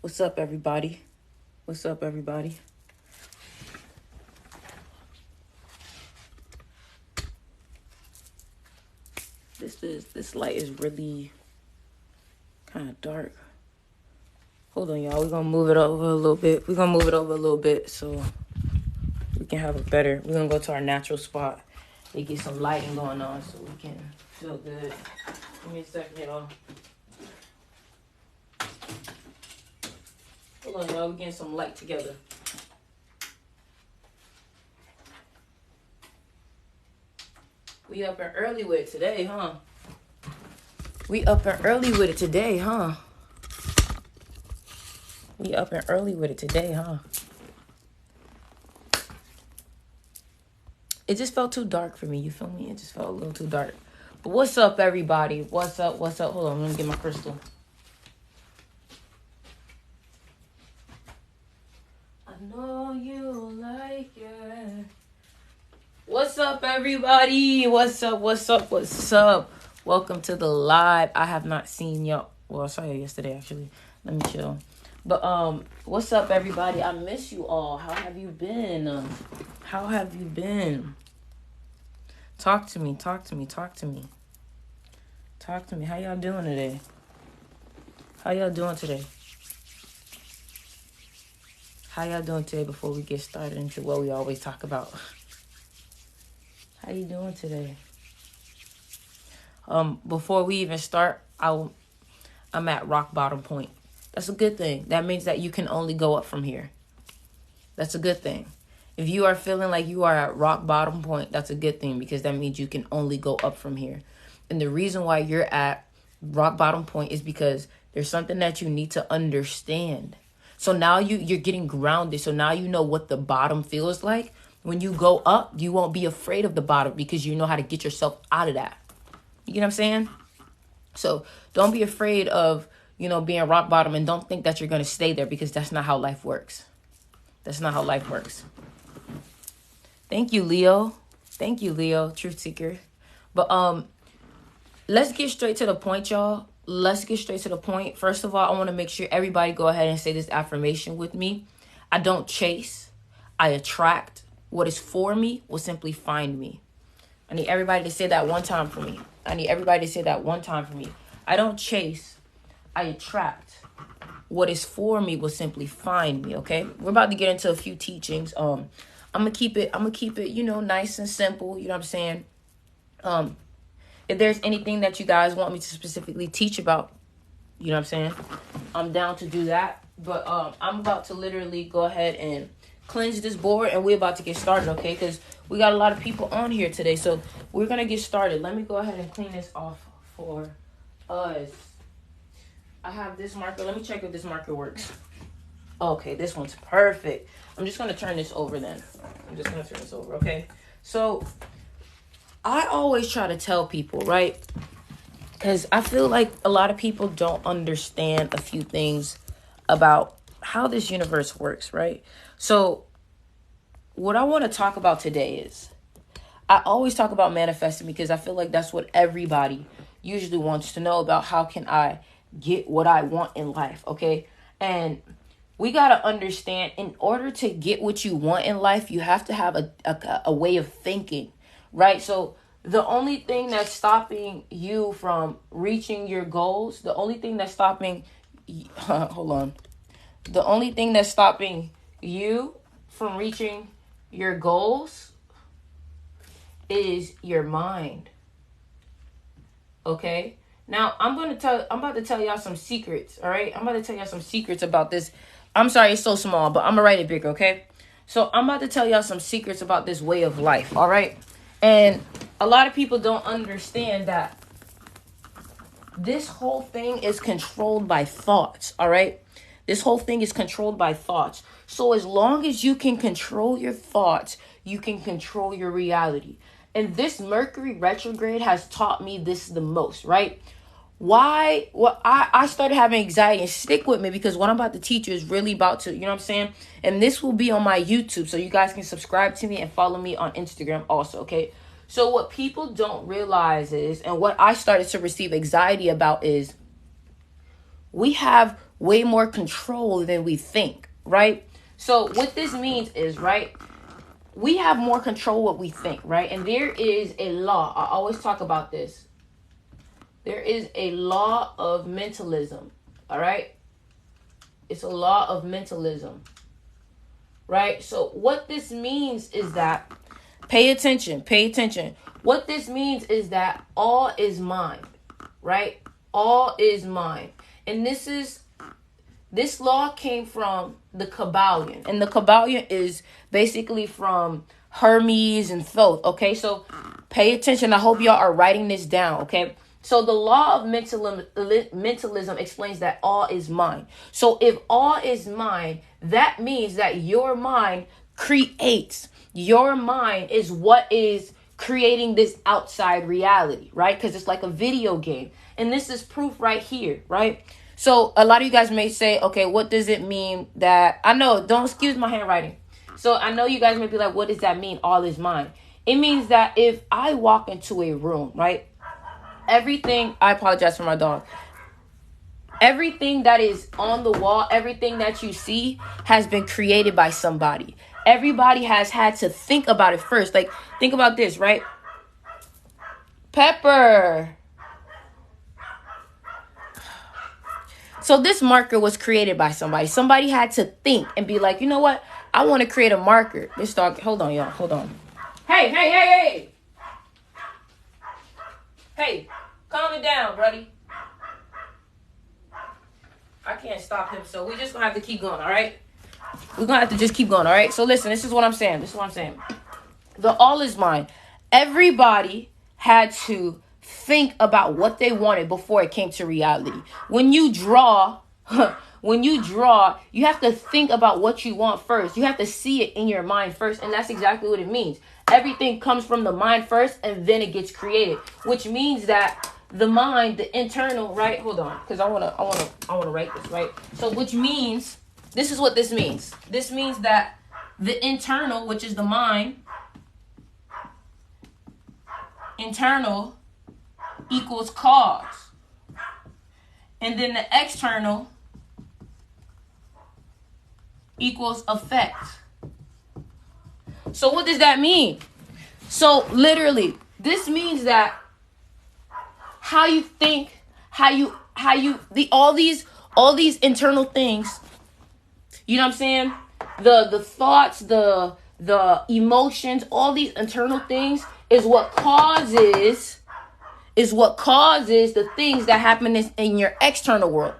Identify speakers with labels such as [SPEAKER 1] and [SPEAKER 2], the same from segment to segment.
[SPEAKER 1] What's up, everybody? What's up, everybody? This light is really kind of dark. Hold on, y'all. We're gonna move it over a little bit. So we can have a better. We're gonna go to our natural spot. We get some lighting going on so we can feel good. Give me a second, y'all. Hold on, y'all. We're getting some light together. We up and early with it today, huh? We up and early with it today, huh? It just felt too dark for me, you feel me? It just felt a little too dark. But what's up, everybody? What's up? Hold on, I'm gonna get my crystal. I know you like it. What's up, everybody? What's up? Welcome to the live. I have not seen y'all. Well, I saw you yesterday, actually. Let me chill. But what's up, everybody? I miss you all. How have you been? Talk to me. How y'all doing today? How y'all doing today before we get started into what we always talk about? How you doing today? Before we even start, I'm at rock bottom point. That's a good thing. That means that you can only go up from here. That's a good thing. If you are feeling like you are at rock bottom point, that's a good thing because that means you can only go up from here. And the reason why you're at rock bottom point is because there's something that you need to understand. So now you're getting grounded. So now you know what the bottom feels like. When you go up, you won't be afraid of the bottom because you know how to get yourself out of that. You get what I'm saying? So don't be afraid of, being rock bottom, and don't think that you're going to stay there because that's not how life works. Thank you, Leo, truth seeker. But let's get straight to the point, y'all. First of all, I want to make sure everybody go ahead and say this affirmation with me. I don't chase, I attract. What is for me will simply find me. I need everybody to say that one time for me. I don't chase, I attract. What is for me will simply find me, okay? We're about to get into a few teachings. I'm gonna keep it, nice and simple, you know what I'm saying? If there's anything that you guys want me to specifically teach about, you know what I'm saying? I'm down to do that. But I'm about to literally go ahead and cleanse this board, and we're about to get started, okay? Because we got a lot of people on here today, so we're gonna get started. Let me go ahead and clean this off for us. I have this marker. Let me check if this marker works. Okay, this one's perfect. I'm just gonna turn this over then. Okay? So I always try to tell people, right? Because I feel like a lot of people don't understand a few things about how this universe works, right? So what I want to talk about today is, I always talk about manifesting because I feel like that's what everybody usually wants to know about. How can I get what I want in life, okay? And we got to understand, in order to get what you want in life, you have to have a way of thinking, right? So the only thing that's stopping you from reaching your goals, the only thing that's stopping you from reaching your goals is your mind. Okay? Now, I'm about to tell y'all some secrets, all right? I'm about to tell y'all some secrets about this. I'm sorry, it's so small, but I'm gonna write it bigger, okay? So I'm about to tell y'all some secrets about this way of life, all right? And a lot of people don't understand that this whole thing is controlled by thoughts, all right? This whole thing is controlled by thoughts. So as long as you can control your thoughts, you can control your reality. And this Mercury retrograde has taught me this the most, right? Why? Well, I started having anxiety, and stick with me because what I'm about to teach you is really about to, you know what I'm saying? And this will be on my YouTube, so you guys can subscribe to me and follow me on Instagram also, okay? So what people don't realize is, and what I started to receive anxiety about is, we have way more control than we think, right? So what this means is, right, we have more control what we think, right? And there is a law. I always talk about this. There is a law of mentalism, all right? It's a law of mentalism, right? So what this means is that, pay attention. What this means is that all is mind, right? All is mind. And this law came from the Kabbalion. And the Kabbalion is basically from Hermes and Thoth, okay? So pay attention. I hope y'all are writing this down, okay? So the law of mentalism explains that all is mind. So if all is mind, that means that your mind creates. Your mind is what is creating this outside reality, right? Because it's like a video game. And this is proof right here, right? So a lot of you guys may say, okay, what does it mean that, I know, don't excuse my handwriting. So I know you guys may be like, what does that mean? All is mind. It means that if I walk into a room, right? Everything, I apologize for my dog. Everything that is on the wall, everything that you see has been created by somebody. Everybody has had to think about it first. Like, think about this, right? Pepper. So this marker was created by somebody. Somebody had to think and be like, you know what? I want to create a marker. This dog, hold on, y'all. Hold on. Hey. Hey, calm it down, buddy. I can't stop him, so we just gonna have to keep going, all right? We're gonna have to just keep going, all right? So listen, this is what I'm saying. The all is mind. Everybody had to think about what they wanted before it came to reality. When you draw, you have to think about what you want first. You have to see it in your mind first, and that's exactly what it means. Everything comes from the mind first, and then it gets created, which means that the mind, the internal, right? Hold on, because I wanna write this, right? So, which means, this is what this means. This means that the internal, which is the mind, internal equals cause, and then the external equals effect. So what does that mean? So literally, this means that how you think, all these internal things, you know what I'm saying? The thoughts, the emotions, all these internal things is what causes the things that happen in your external world.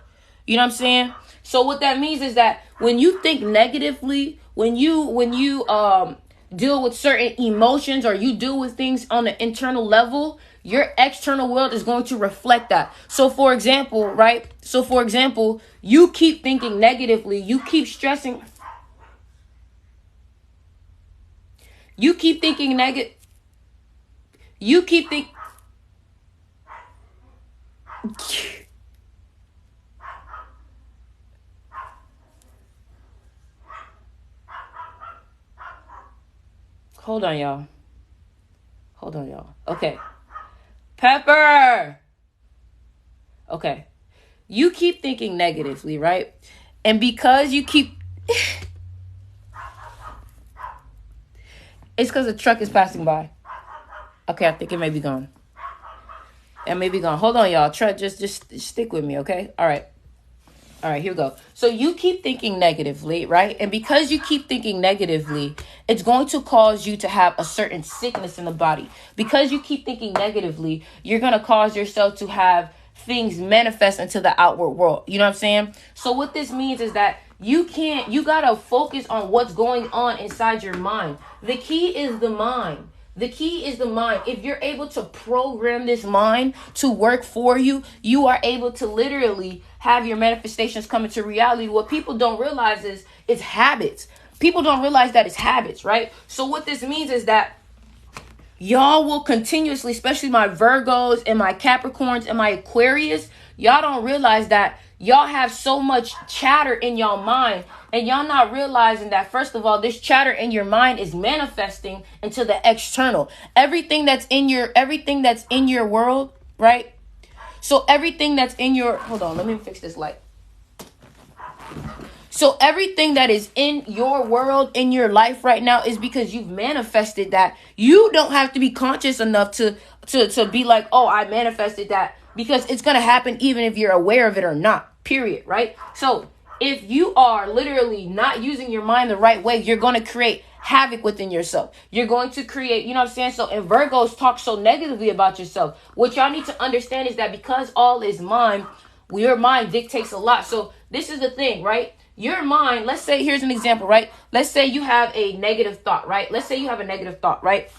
[SPEAKER 1] You know what I'm saying? So what that means is that when you think negatively, when you deal with certain emotions, or you deal with things on an internal level, your external world is going to reflect that. So for example, right? You keep thinking negatively, you keep stressing, you keep thinking negative, you keep thinking, Hold on, y'all. Okay. Pepper. Okay. You keep thinking negatively, right? And because you keep... It's because a truck is passing by. Okay, I think it may be gone. Hold on, y'all. Just stick with me, okay? All right, here we go. So you keep thinking negatively, right? And because you keep thinking negatively, it's going to cause you to have a certain sickness in the body. Because you keep thinking negatively, you're going to cause yourself to have things manifest into the outward world. You know what I'm saying? So what this means is that you got to focus on what's going on inside your mind. The key is the mind. If you're able to program this mind to work for you, you are able to literally have your manifestations come into reality. What people don't realize is it's habits. People don't realize that it's habits, right? So what this means is that y'all will continuously, especially my Virgos and my Capricorns and my Aquarius, y'all don't realize that y'all have so much chatter in y'all mind, and y'all not realizing that, first of all, this chatter in your mind is manifesting into the external. Everything that's in your world, right? So everything that's in your, hold on, let me fix this light. So everything that is in your world, in your life right now, is because you've manifested that. You don't have to be conscious enough to be like, oh, I manifested that, because it's going to happen even if you're aware of it or not, period, right? So if you are literally not using your mind the right way, you're going to create havoc within yourself. You're going to create, you know what I'm saying? So, and Virgos talk so negatively about yourself. What y'all need to understand is that because all is mind, your mind dictates a lot. So this is the thing, right? Your mind, let's say, here's an example, right? Let's say you have a negative thought, right? Let's say you have a negative thought, right?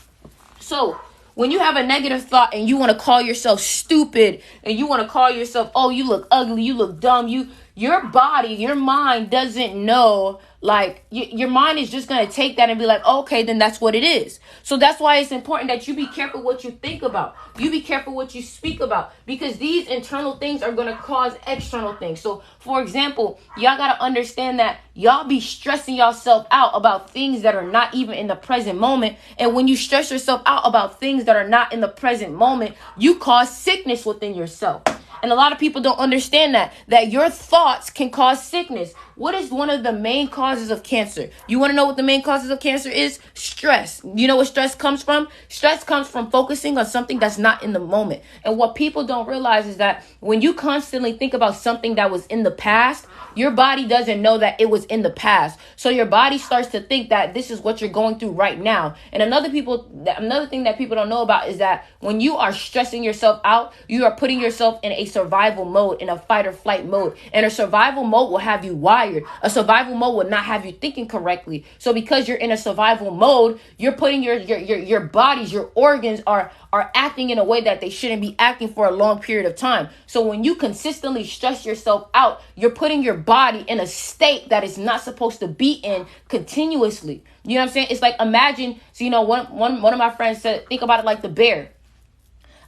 [SPEAKER 1] So when you have a negative thought and you want to call yourself stupid, and you want to call yourself, oh, you look ugly, you look dumb, your body, your mind doesn't know, like, your mind is just going to take that and be like, okay, then that's what it is. So that's why it's important that you be careful what you think about. You be careful what you speak about, because these internal things are going to cause external things. So, for example, y'all got to understand that y'all be stressing yourself out about things that are not even in the present moment. And when you stress yourself out about things that are not in the present moment, you cause sickness within yourself. And a lot of people don't understand that your thoughts can cause sickness. What is one of the main causes of cancer? You want to know what the main causes of cancer is? Stress. You know what stress comes from? Stress comes from focusing on something that's not in the moment. And what people don't realize is that when you constantly think about something that was in the past, your body doesn't know that it was in the past. So your body starts to think that this is what you're going through right now. And another thing that people don't know about is that when you are stressing yourself out, you are putting yourself in a survival mode, in a fight or flight mode. And a survival mode will have you wired. A survival mode will not have you thinking correctly. So because you're in a survival mode, you're putting your bodies, your organs are acting in a way that they shouldn't be acting for a long period of time. So when you consistently stress yourself out, you're putting your body in a state that it's not supposed to be in continuously. You know what I'm saying? It's like, imagine, so, you know, one of my friends said, think about it like the bear.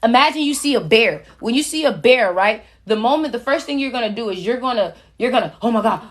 [SPEAKER 1] Imagine you see a bear. When you see a bear, right? The first thing you're going to do is you're going to, oh my God,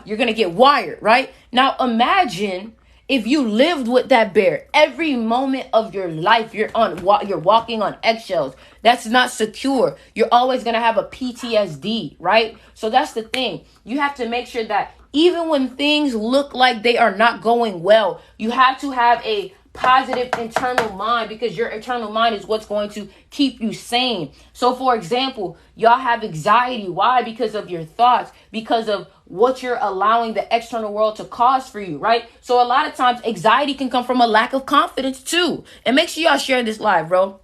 [SPEAKER 1] you're going to get wired, right? Now imagine if you lived with that bear every moment of your life. You're walking on eggshells. That's not secure. You're always going to have a PTSD, right? So that's the thing. You have to make sure that even when things look like they are not going well, you have to have a positive internal mind, because your internal mind is what's going to keep you sane. So for example, y'all have anxiety. Why? Because of your thoughts, because of what you're allowing the external world to cause for you, right? So a lot of times anxiety can come from a lack of confidence too. And make sure y'all share this live, bro.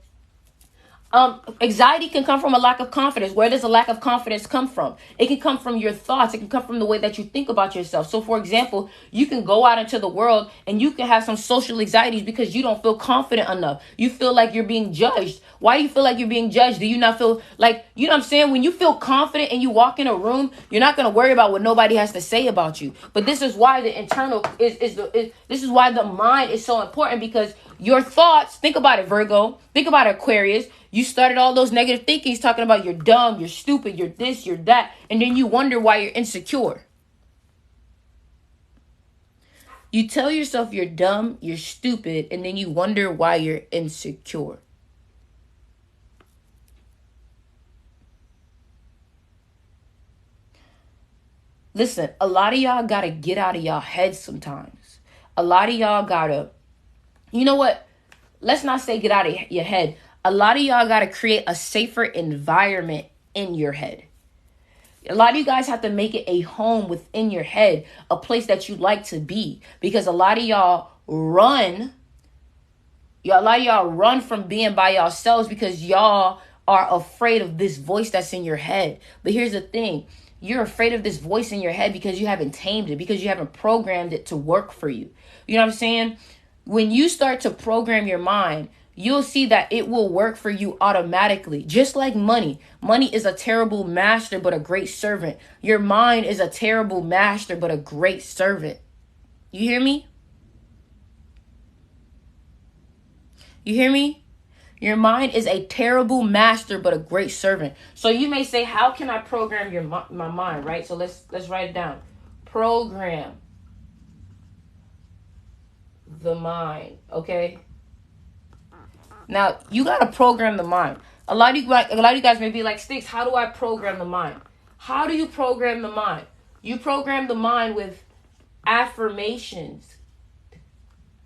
[SPEAKER 1] Anxiety can come from a lack of confidence. Where does a lack of confidence come from? It can come from your thoughts. It can come from the way that you think about yourself. So for example, you can go out into the world and you can have some social anxieties because you don't feel confident enough. You feel like you're being judged. Why do you feel like you're being judged? Do you not feel like, you know what I'm saying? When you feel confident and you walk in a room, you're not going to worry about what nobody has to say about you. But this is why the internal this is why the mind is so important, because your thoughts, think about it, Virgo, think about it, Aquarius. You started all those negative thinkings talking about you're dumb, you're stupid, you're this, you're that. And then you wonder why you're insecure. You tell yourself you're dumb, you're stupid, and then you wonder why you're insecure. Listen, a lot of y'all got to get out of y'all heads sometimes. A lot of y'all got to, you know what? Let's not say get out of your head. A lot of y'all got to create a safer environment in your head. A lot of you guys have to make it a home within your head, a place that you like to be, because a lot of y'all run from being by yourselves because y'all are afraid of this voice that's in your head. But here's the thing. You're afraid of this voice in your head because you haven't tamed it, because you haven't programmed it to work for you. You know what I'm saying? When you start to program your mind, you'll see that it will work for you automatically. Just like money. Money is a terrible master, but a great servant. Your mind is a terrible master, but a great servant. You hear me? You hear me? Your mind is a terrible master, but a great servant. So you may say, how can I program my mind, right? So let's write it down. Program the mind, okay? Now, you got to program the mind. A lot of you guys may be like, Sticks, how do I program the mind? How do you program the mind? You program the mind with affirmations.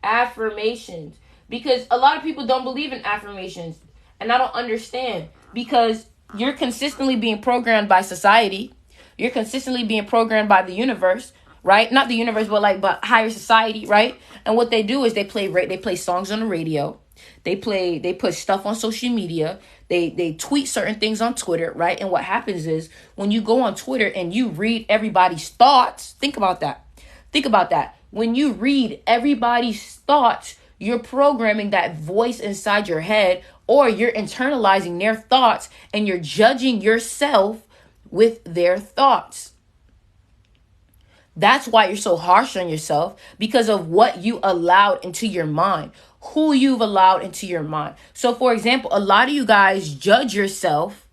[SPEAKER 1] Affirmations. Because a lot of people don't believe in affirmations. And I don't understand. Because you're consistently being programmed by society. You're consistently being programmed by the universe, right? Not the universe, but higher society, right? And what they do is they play songs on the radio. They put stuff on social media. They tweet certain things on Twitter, right? And what happens is when you go on Twitter and you read everybody's thoughts, think about that. Think about that. When you read everybody's thoughts, you're programming that voice inside your head, or you're internalizing their thoughts and you're judging yourself with their thoughts. That's why you're so harsh on yourself, because of what you allowed into your mind, who you've allowed into your mind. So, for example, a lot of you guys judge yourself.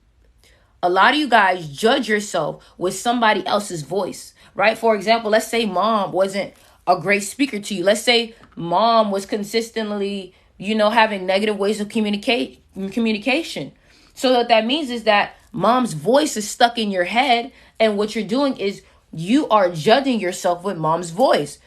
[SPEAKER 1] A lot of you guys judge yourself with somebody else's voice, right? For example, let's say mom wasn't a great speaker to you. Let's say mom was consistently, having negative ways of communication. So what that means is that mom's voice is stuck in your head. And what you're doing is you are judging yourself with mom's voice.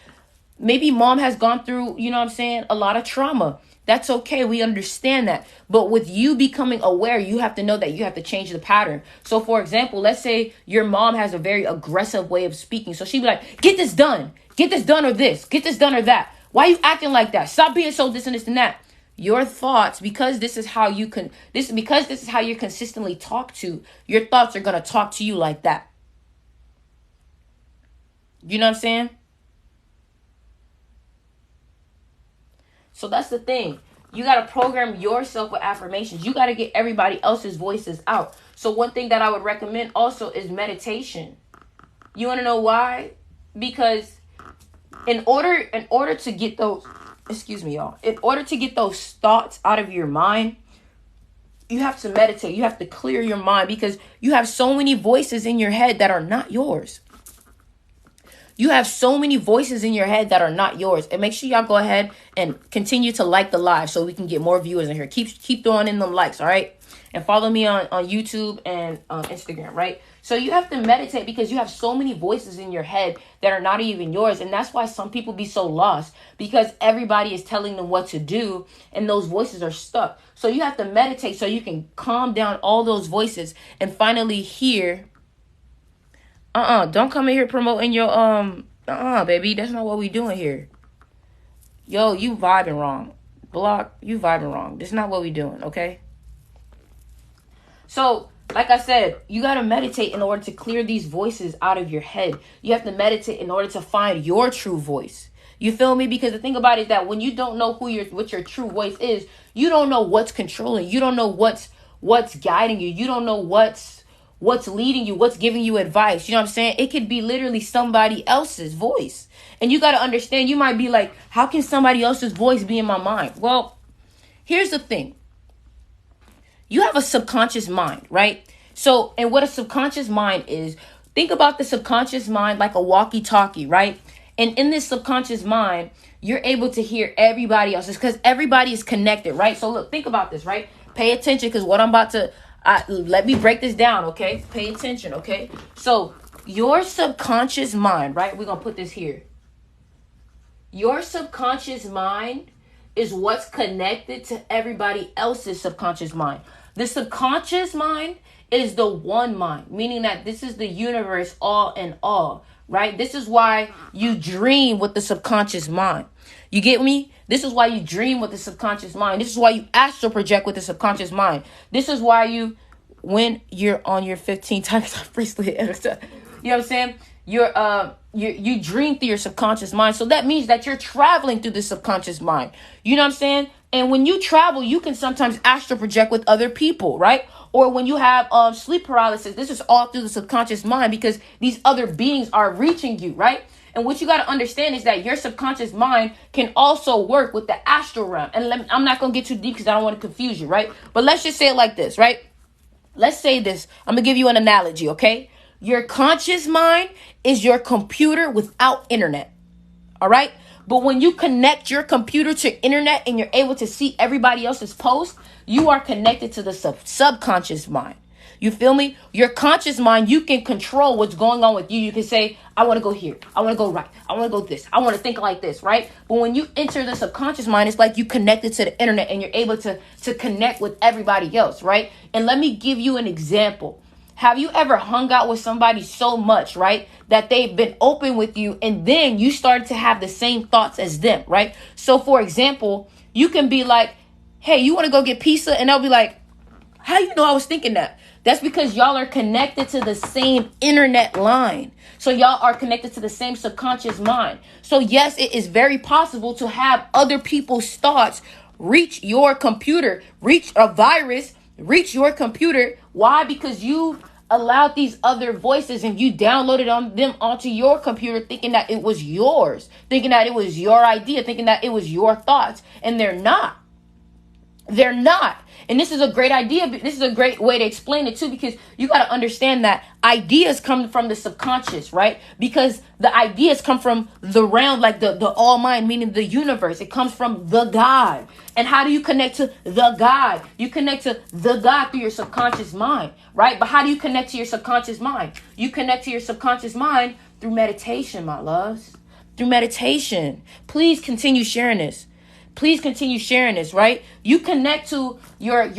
[SPEAKER 1] Maybe mom has gone through, a lot of trauma. That's okay. We understand that. But with you becoming aware, you have to know that you have to change the pattern. So, for example, let's say your mom has a very aggressive way of speaking. So she'd be like, get this done or this, get this done or that. Why are you acting like that? Stop being so this and this and that. Your thoughts, because this is how you're consistently talked to, your thoughts are going to talk to you like that. You know what I'm saying? So that's the thing. You got to program yourself with affirmations. You got to get everybody else's voices out. So one thing that I would recommend also is meditation. You want to know why? Because in order to get those, in order to get those thoughts out of your mind, you have to meditate. You have to clear your mind, because you have so many voices in your head that are not yours. You have so many voices in your head that are not yours. And make sure y'all go ahead and continue to like the live so we can get more viewers in here. Keep throwing in them likes, all right? And follow me on YouTube and Instagram, right? So you have to meditate, because you have so many voices in your head that are not even yours. And that's why some people be so lost, because everybody is telling them what to do and those voices are stuck. So you have to meditate so you can calm down all those voices and finally hear. Don't come in here promoting your baby. That's not what we doing here. Yo, you vibing wrong. Block, you vibing wrong. That's not what we doing, okay? So, like I said, you got to meditate in order to clear these voices out of your head. You have to meditate in order to find your true voice. You feel me? Because the thing about it is that when you don't know what your true voice is, you don't know what's controlling. You don't know what's guiding you. You don't know what's leading you, what's giving you advice. You know what I'm saying? It could be literally somebody else's voice. And you got to understand, you might be like, how can somebody else's voice be in my mind? Well, here's the thing. You have a subconscious mind, right? So, and what a subconscious mind is, think about the subconscious mind like a walkie-talkie, right? And in this subconscious mind, you're able to hear everybody else's, because everybody is connected, right? So look, think about this, right? Pay attention, because what I'm about to... let me break this down, okay? Pay attention, okay? So, your subconscious mind, right? We're going to put this here. Your subconscious mind is what's connected to everybody else's subconscious mind. The subconscious mind is the one mind, meaning that this is the universe all in all, right? This is why you dream with the subconscious mind. You get me? This is why you dream with the subconscious mind. This is why you astral project with the subconscious mind. This is why when you're on your 15 times bracelet, you know what I'm saying? You dream through your subconscious mind. So that means that you're traveling through the subconscious mind. You know what I'm saying? And when you travel, you can sometimes astral project with other people, right? Or when you have sleep paralysis, this is all through the subconscious mind, because these other beings are reaching you, right? And what you got to understand is that your subconscious mind can also work with the astral realm. And I'm not going to get too deep because I don't want to confuse you, right? But let's just say it like this, right? Let's say this. I'm going to give you an analogy, okay? Your conscious mind is your computer without internet, all right? But when you connect your computer to internet and you're able to see everybody else's posts, you are connected to the subconscious mind. You feel me? Your conscious mind, you can control what's going on with you. You can say, I want to go here. I want to go right. I want to go this. I want to think like this, right? But when you enter the subconscious mind, it's like you connected to the internet and you're able to connect with everybody else, right? And let me give you an example. Have you ever hung out with somebody so much, right, that they've been open with you and then you started to have the same thoughts as them, right? So, for example, you can be like, hey, you want to go get pizza? And they'll be like, how you know I was thinking that? That's because y'all are connected to the same internet line. So y'all are connected to the same subconscious mind. So, yes, it is very possible to have other people's thoughts reach your computer, reach a virus, reach your computer. Why? Because you allowed these other voices and you downloaded them onto your computer thinking that it was yours, thinking that it was your idea, thinking that it was your thoughts. And they're not. They're not. And this is a great idea. This is a great way to explain it too, because you got to understand that ideas come from the subconscious, right? Because the ideas come from the realm, like the all mind, meaning the universe. It comes from the God. And how do you connect to the God? You connect to the God through your subconscious mind, right? But how do you connect to your subconscious mind? You connect to your subconscious mind through meditation, my loves. Through meditation. Please continue sharing this. Please continue sharing this, right? You connect to your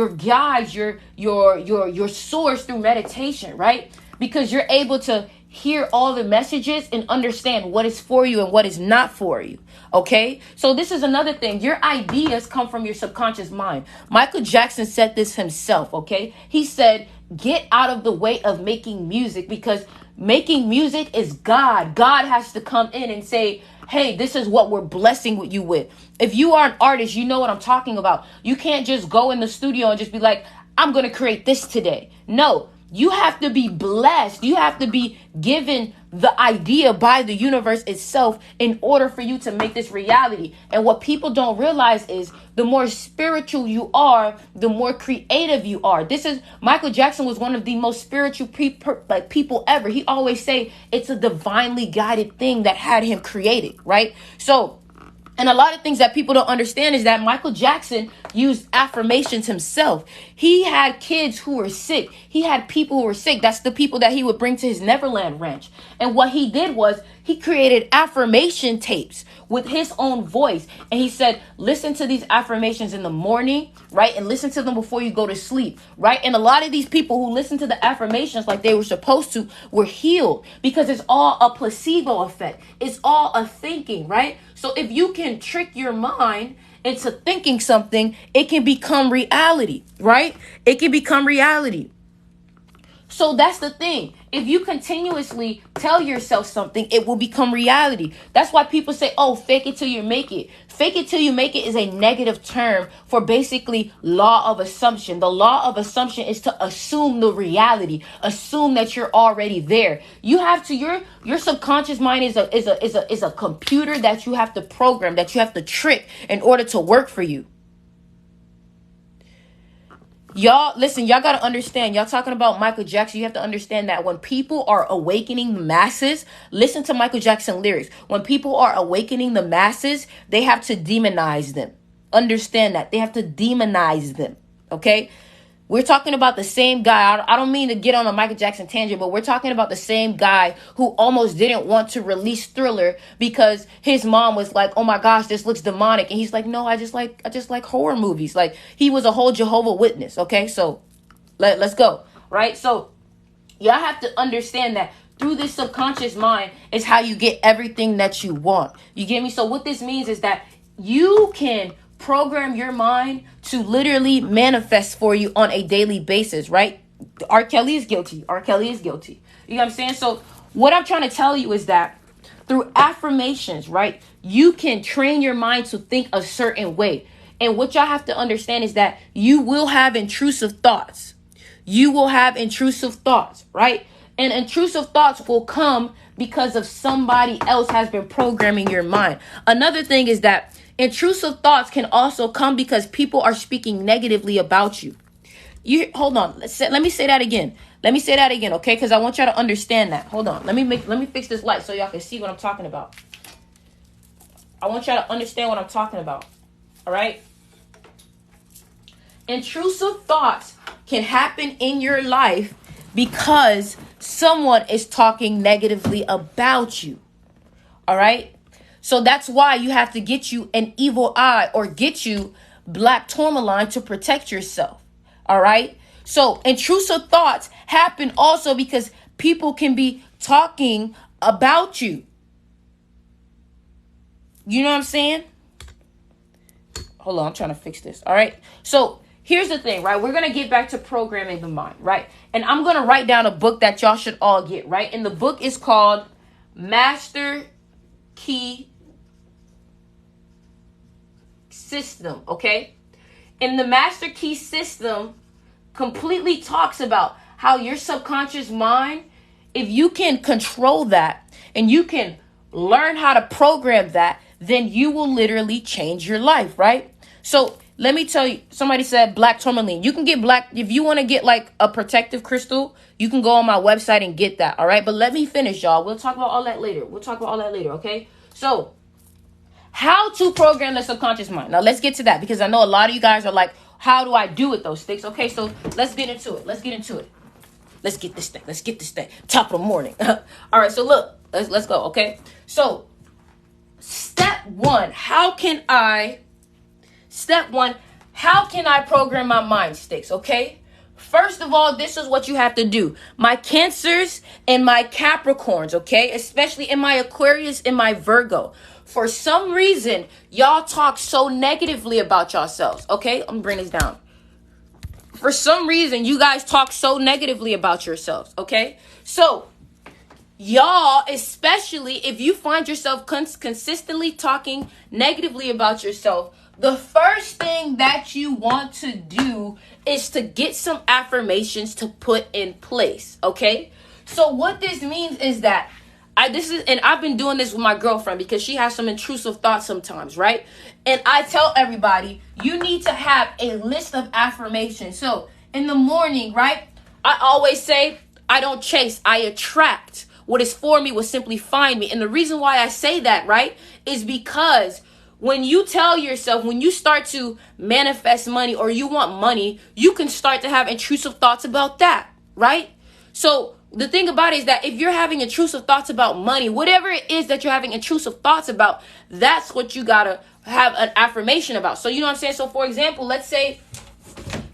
[SPEAKER 1] guides, your source through meditation, right? Because you're able to hear all the messages and understand what is for you and what is not for you. Okay? So this is another thing. Your ideas come from your subconscious mind. Michael Jackson said this himself, okay? He said, get out of the way of making music, because making music is God. God has to come in and say, hey, this is what we're blessing you with. If you are an artist, you know what I'm talking about. You can't just go in the studio and just be like, I'm going to create this today. No, you have to be blessed. You have to be given the idea by the universe itself in order for you to make this reality. And what people don't realize is the more spiritual you are, the more creative you are. Michael Jackson was one of the most spiritual people ever. He always say it's a divinely guided thing that had him created, right? So, and a lot of things that people don't understand is that Michael Jackson used affirmations himself. He had kids who were sick. He had people who were sick. That's the people that he would bring to his Neverland ranch. And what he did was he created affirmation tapes with his own voice. And he said, listen to these affirmations in the morning, right? And listen to them before you go to sleep, right? And a lot of these people who listened to the affirmations like they were supposed to were healed, because it's all a placebo effect. It's all a thinking, right? So if you can trick your mind into thinking something, it can become reality, right? It can become reality. So that's the thing. If you continuously tell yourself something, it will become reality. That's why people say, oh, fake it till you make it. Fake it till you make it is a negative term for basically law of assumption. The law of assumption is to assume the reality, assume that you're already there. You have to, your subconscious mind is a computer that you have to program, that you have to trick in order to work for you. Y'all, listen, y'all got to understand, y'all talking about Michael Jackson, you have to understand that when people are awakening the masses, listen to Michael Jackson lyrics. When people are awakening the masses, they have to demonize them. Understand that. They have to demonize them, okay? We're talking about the same guy. I don't mean to get on a Michael Jackson tangent, but we're talking about the same guy who almost didn't want to release Thriller because his mom was like, oh my gosh, this looks demonic. And he's like, no, I just like horror movies. Like, he was a whole Jehovah's Witness. Okay, so let's go. Right. So y'all have to understand that through this subconscious mind is how you get everything that you want. You get me? So what this means is that you can program your mind to literally manifest for you on a daily basis, right? R. Kelly is guilty. R. Kelly is guilty. You know what I'm saying? So what I'm trying to tell you is that through affirmations, right, you can train your mind to think a certain way. And what y'all have to understand is that you will have intrusive thoughts. You will have intrusive thoughts, right? And intrusive thoughts will come because of somebody else has been programming your mind. Another thing is that intrusive thoughts can also come because people are speaking negatively about you. Hold on. Let me say that again. Okay? Because I want y'all to understand that. Hold on. Let me fix this light so y'all can see what I'm talking about. I want y'all to understand what I'm talking about. All right? Intrusive thoughts can happen in your life because someone is talking negatively about you. All right? So that's why you have to get you an evil eye or get you black tourmaline to protect yourself. All right? So intrusive thoughts happen also because people can be talking about you. You know what I'm saying? Hold on, I'm trying to fix this. All right? So here's the thing, right? We're going to get back to programming the mind, right? And I'm going to write down a book that y'all should all get, right? And the book is called Master Key System, okay? And the Master Key System completely talks about how your subconscious mind, if you can control that and you can learn how to program that, then you will literally change your life, right? So let me tell you, somebody said black tourmaline. You can get black, if you want to get like a protective crystal, you can go on my website and get that, all right? But let me finish, y'all. We'll talk about all that later. Okay? So how to program the subconscious mind. Now let's get to that because I know a lot of you guys are like, how do I do it, those sticks? Okay, so let's get into it. Let's get this thing. Top of the morning. All right, so look, let's go, okay? So step one, how can I program my mind, sticks, okay? First of all, this is what you have to do. My Cancers and my Capricorns, okay? Especially in my Aquarius and my Virgo. For some reason, y'all talk so negatively about yourselves, okay? I'm gonna bring this down. For some reason, you guys talk so negatively about yourselves, okay? So, y'all, especially if you find yourself consistently talking negatively about yourself, the first thing that you want to do is to get some affirmations to put in place, okay? So what this means is that I've been doing this with my girlfriend because she has some intrusive thoughts sometimes, right? And I tell everybody, you need to have a list of affirmations. So in the morning, right? I always say, I don't chase, I attract. What is for me will simply find me. And the reason why I say that, right, is because when you tell yourself, when you start to manifest money or you want money, you can start to have intrusive thoughts about that, right? So the thing about it is that if you're having intrusive thoughts about money, whatever it is that you're having intrusive thoughts about, that's what you gotta have an affirmation about. So you know what I'm saying? So for example, let's say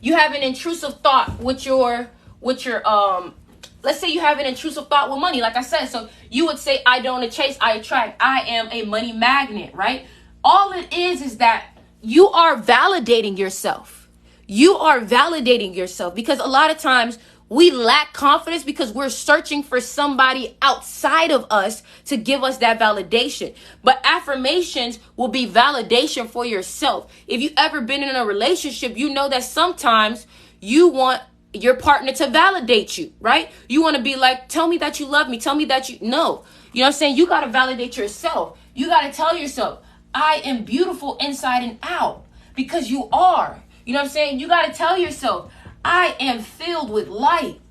[SPEAKER 1] you have an intrusive thought with your let's say you have an intrusive thought with money, like I said. So you would say, I don't chase, I attract. I am a money magnet, right? All it is that you are validating yourself. You are validating yourself because a lot of times we lack confidence because we're searching for somebody outside of us to give us that validation. But affirmations will be validation for yourself. If you've ever been in a relationship, you know that sometimes you want your partner to validate you, right? You want to be like, tell me that you love me. Tell me that you know. You know what I'm saying? You got to validate yourself. You got to tell yourself, I am beautiful inside and out, because you are. You know what I'm saying? You got to tell yourself, I am filled with light,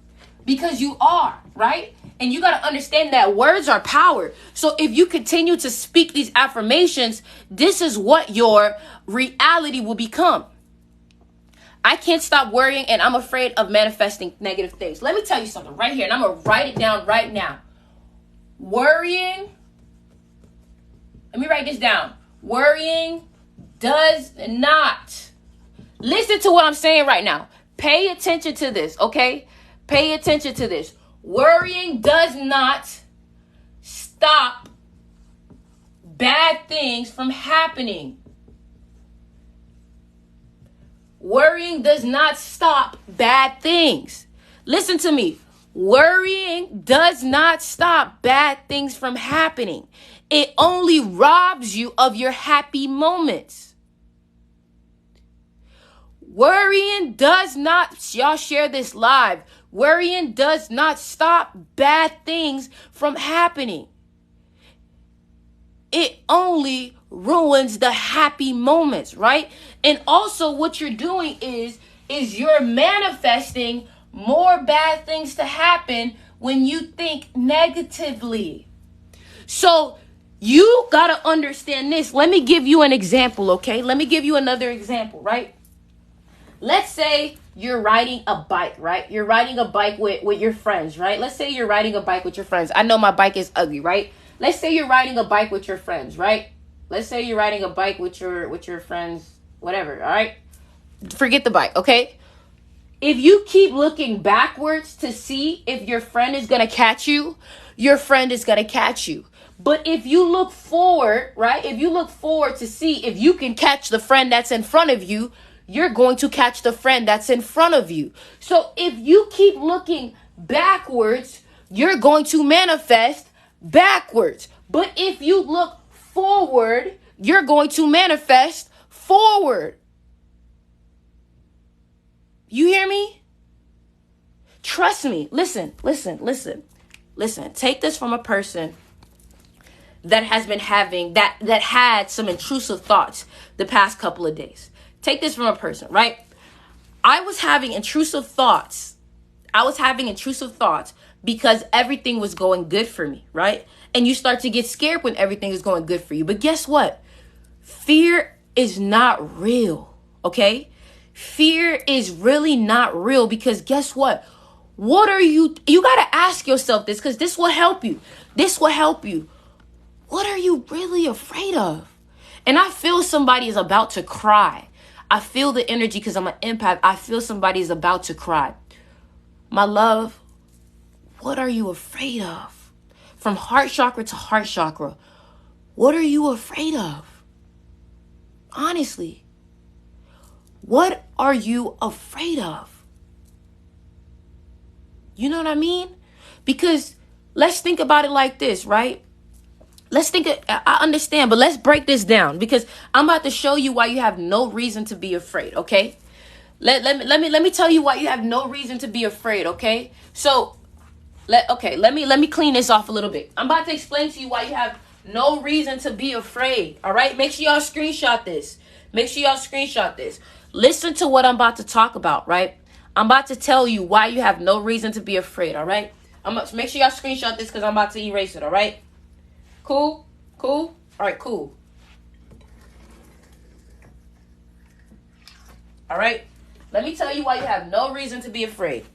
[SPEAKER 1] because you are, right? And you got to understand that words are power. So if you continue to speak these affirmations, this is what your reality will become. I can't stop worrying and I'm afraid of manifesting negative things. Let me tell you something right here, and I'm going to write it down right now. Worrying, let me write this down. Worrying does not, listen to what I'm saying right now. Pay attention to this, okay? Pay attention to this. Worrying does not stop bad things from happening. Worrying does not stop bad things. Listen to me. Worrying does not stop bad things from happening. It only robs you of your happy moments. Worrying does not, y'all share this live. Worrying does not stop bad things from happening. It only ruins the happy moments, right? And also what you're doing is you're manifesting more bad things to happen when you think negatively. So you got to understand this. Let me give you an example, okay? Let me give you another example, right? Let's say you're riding a bike, right? You're riding a bike with your friends, right? Let's say you're riding a bike with your friends. I know my bike is ugly, right? Let's say you're riding a bike with your friends, right? Let's say you're riding a bike with your friends, whatever, all right? Forget the bike, okay? If you keep looking backwards to see if your friend is going to catch you, your friend is going to catch you. But if you look forward, right? If you look forward to see if you can catch the friend that's in front of you, you're going to catch the friend that's in front of you. So if you keep looking backwards, you're going to manifest backwards. But if you look forward, you're going to manifest forward. You hear me? Trust me. Listen. Take this from a person that has been having that had some intrusive thoughts the past couple of days. Take this from a person, right? I was having intrusive thoughts because everything was going good for me, right? And you start to get scared when everything is going good for you. But guess what? Fear is not real, okay? Fear is really not real, because guess what? You got to ask yourself this, because this will help you. What are you really afraid of? And I feel somebody is about to cry. I feel the energy because I'm an empath. I feel somebody is about to cry. My love, what are you afraid of? From heart chakra to heart chakra, what are you afraid of? Honestly, what are you afraid of? You know what I mean? Because let's think about it like this, right? I understand, but let's break this down, because I'm about to show you why you have no reason to be afraid, okay? Let me tell you why you have no reason to be afraid, okay? So, let me clean this off a little bit. I'm about to explain to you why you have no reason to be afraid, all right? Make sure y'all screenshot this. Listen to what I'm about to talk about, right? I'm about to tell you why you have no reason to be afraid, all right? Make sure y'all screenshot this, because I'm about to erase it, all right? Cool? All right, cool. All right? Let me tell you why you have no reason to be afraid.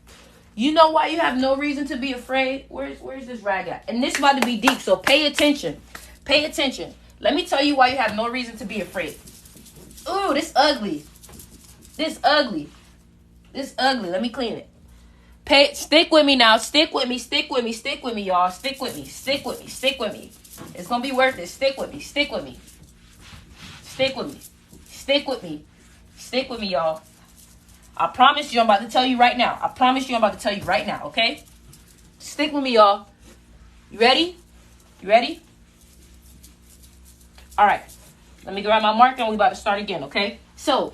[SPEAKER 1] You know why you have no reason to be afraid? Where's this rag at? And this about to be deep, so pay attention. Let me tell you why you have no reason to be afraid. Ooh, this ugly. Let me clean it. Stick with me now. Stick with me, y'all. Stick with me. It's going to be worth it. Stick with me, y'all. I promise you I'm about to tell you right now. Okay? Stick with me, y'all. You ready? All right. Let me grab my marker and we about to start again, okay? So,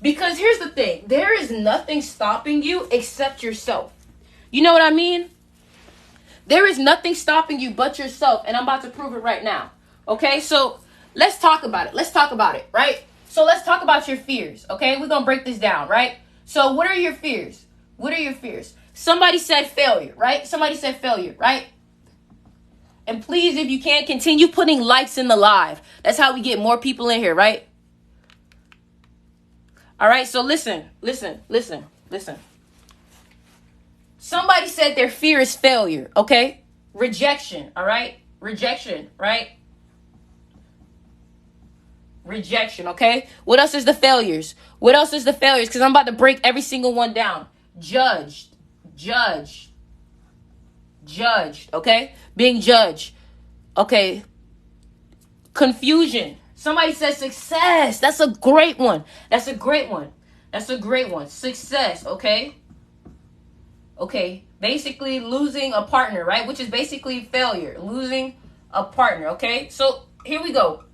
[SPEAKER 1] because here's the thing. There is nothing stopping you except yourself. You know what I mean? There is nothing stopping you but yourself, and I'm about to prove it right now. Okay, so let's talk about it. Right? So let's talk about your fears, okay? We're going to break this down, right? So what are your fears? Somebody said failure, right? And please, if you can, continue putting likes in the live. That's how we get more people in here, right? All right, so listen. Somebody said their fear is failure, okay? Rejection, all right? Rejection, right? Rejection, okay? What else is the failures? Because I'm about to break every single one down. Judged, okay? Being judged, okay? Confusion. Somebody said success. That's a great one. Success, okay? Okay, basically losing a partner, right? Which is basically failure. Losing a partner, okay? So here we go.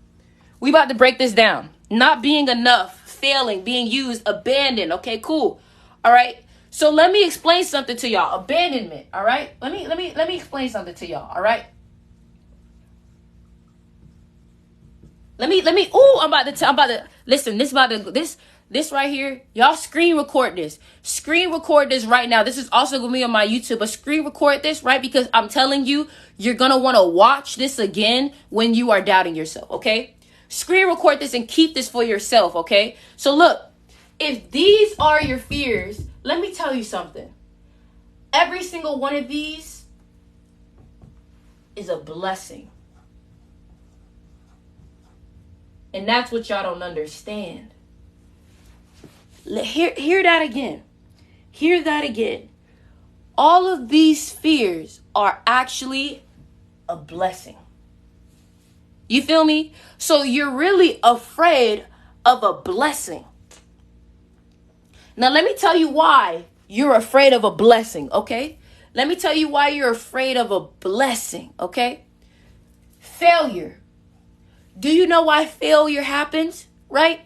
[SPEAKER 1] We about to break this down. Not being enough, failing, being used, abandoned, okay? Cool. All right? So let me explain something to y'all. Abandonment, all right? Let me explain something to y'all, all right? Listen, this right here, y'all screen record this. Screen record this right now. This is also going to be on my YouTube, but screen record this, right? Because I'm telling you, you're going to want to watch this again when you are doubting yourself, okay? Screen record this and keep this for yourself, okay? So look, if these are your fears, let me tell you something. Every single one of these is a blessing. And that's what y'all don't understand. Hear that again. Hear that again. All of these fears are actually a blessing. You feel me? So you're really afraid of a blessing. Now let me tell you why you're afraid of a blessing, okay? Let me tell you why you're afraid of a blessing, okay? Failure. Do you know why failure happens, right?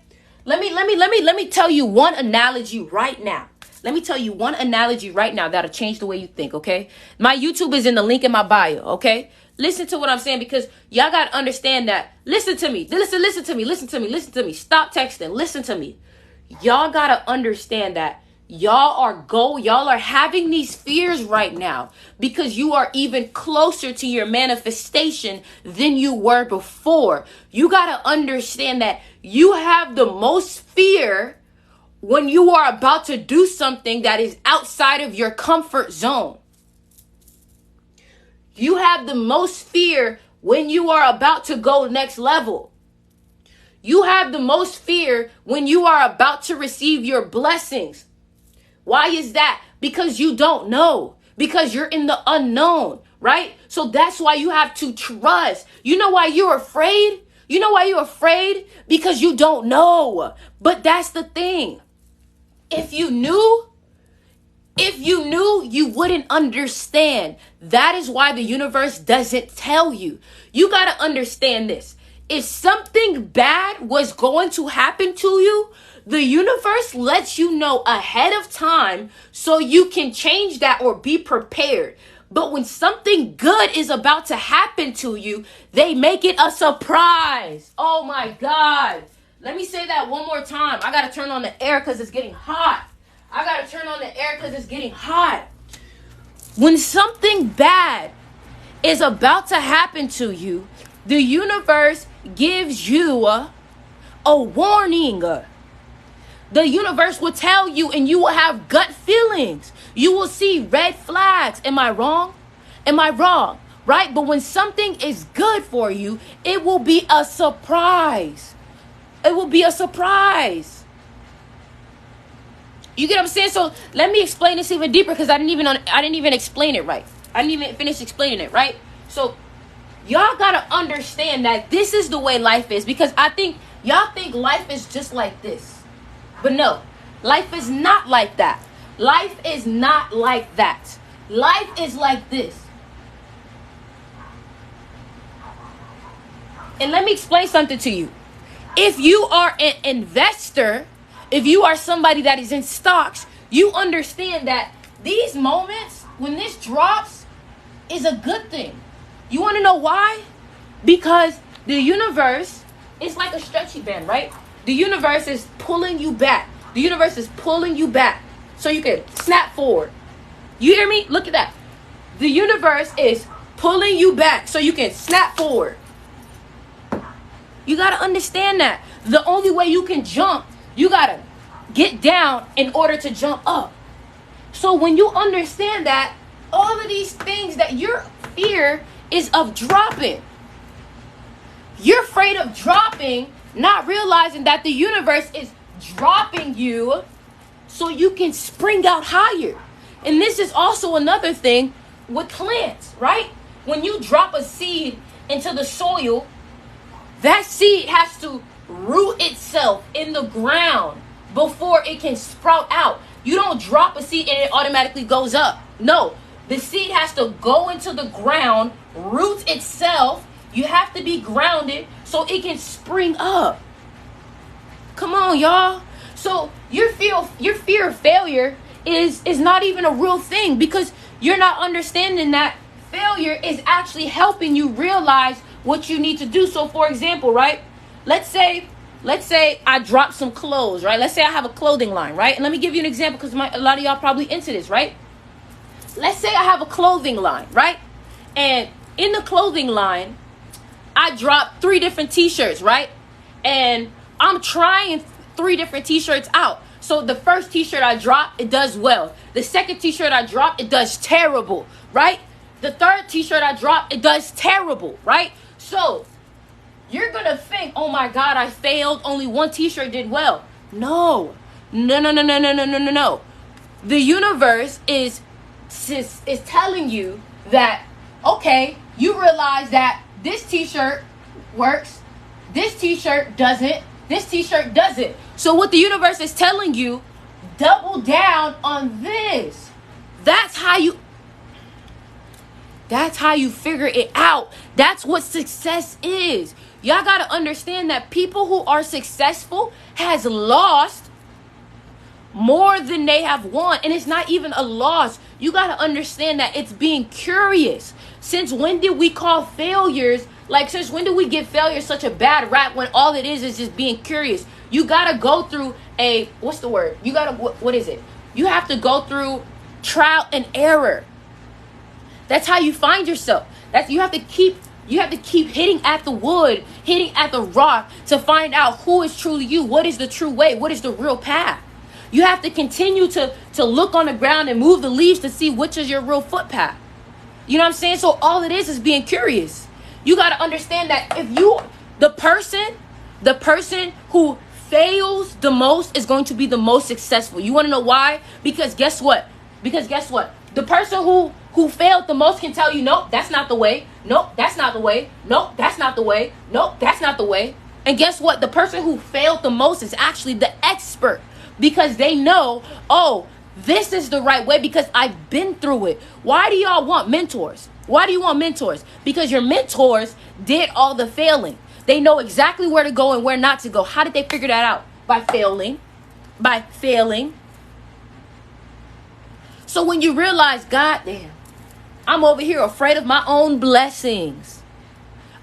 [SPEAKER 1] Let me tell you one analogy right now. Let me tell you one analogy right now that'll change the way you think, okay? My YouTube is in the link in my bio, okay? Listen to what I'm saying, because y'all got to understand that. Listen to me. Listen to me. Stop texting. Listen to me. Y'all got to understand that y'all are having these fears right now because you are even closer to your manifestation than you were before. You got to understand that you have the most fear when you are about to do something that is outside of your comfort zone. You have the most fear when you are about to go next level. You have the most fear when you are about to receive your blessings. Why is that? Because you don't know. Because you're in the unknown, right? So that's why you have to trust. You know why you're afraid? You know why you're afraid? Because you don't know. But that's the thing. If you knew, you wouldn't understand. That is why the universe doesn't tell you. You got to understand this. If something bad was going to happen to you, the universe lets you know ahead of time so you can change that or be prepared. But when something good is about to happen to you, they make it a surprise. Oh my God. Let me say that one more time. I got to turn on the air because it's getting hot. When something bad is about to happen to you, the universe gives you a warning. The universe will tell you, and you will have gut feelings. You will see red flags. Am I wrong? Right? But when something is good for you, it will be a surprise. You get what I'm saying? So let me explain this even deeper because I didn't even explain it right. I didn't even finish explaining it, right? So y'all gotta understand that this is the way life is, because I think y'all think life is just like this. But no, life is not like that. Life is not like that. Life is like this. And let me explain something to you. If you are an investor, if you are somebody that is in stocks, you understand that these moments, when this drops, is a good thing. You want to know why? Because the universe is like a stretchy band, right? The universe is pulling you back. So you can snap forward. You hear me? Look at that. The universe is pulling you back so you can snap forward. You got to understand that. The only way you can jump, you got to get down in order to jump up. So when you understand that, all of these things that your fear is of dropping. You're afraid of dropping, not realizing that the universe is dropping you so you can spring out higher. And this is also another thing with plants, right? When you drop a seed into the soil, that seed has to root itself in the ground before it can sprout out. You don't drop a seed and it automatically goes up. No, the seed has to go into the ground, root itself. You have to be grounded so it can spring up. Come on, y'all. So your fear of failure is not even a real thing, because you're not understanding that failure is actually helping you realize what you need to do. So for example, right? Let's say I drop some clothes, right? Let's say I have a clothing line, right? And let me give you an example, because a lot of y'all probably into this, right? Let's say I have a clothing line, right? And in the clothing line, I drop 3 different t-shirts, right? And I'm trying 3 different t-shirts out. So the first t-shirt I drop, it does well. The second t-shirt I drop, it does terrible, right? The third t-shirt I drop, it does terrible, right? So you're going to think, oh my God, I failed. Only one t-shirt did well. No. No. The universe is telling you that, okay, you realize that this t-shirt works, this t-shirt doesn't, this t-shirt doesn't. So what the universe is telling you, double down on this. That's how you figure it out. That's what success is. Y'all got to understand that people who are successful has lost more than they have won. And it's not even a loss. You got to understand that it's being curious. Since when did we call failures, since when did we give failure such a bad rap when all it is just being curious? You got to go through what's the word? You got to, what is it? You have to go through trial and error. That's how you find yourself. You have to keep hitting at the wood, hitting at the rock to find out who is truly you. What is the true way? What is the real path? You have to continue to look on the ground and move the leaves to see which is your real footpath. You know what I'm saying? So all it is being curious. You got to understand that the person who fails the most is going to be the most successful. You want to know why? Because guess what? The person who failed the most can tell you, nope, that's not the way. Nope, that's not the way. Nope, that's not the way. Nope, that's not the way. And guess what? The person who failed the most is actually the expert, because they know, oh, this is the right way because I've been through it. Why do y'all want mentors? Why do you want mentors? Because your mentors did all the failing. They know exactly where to go and where not to go. How did they figure that out? By failing. So when you realize, God damn, I'm over here afraid of my own blessings.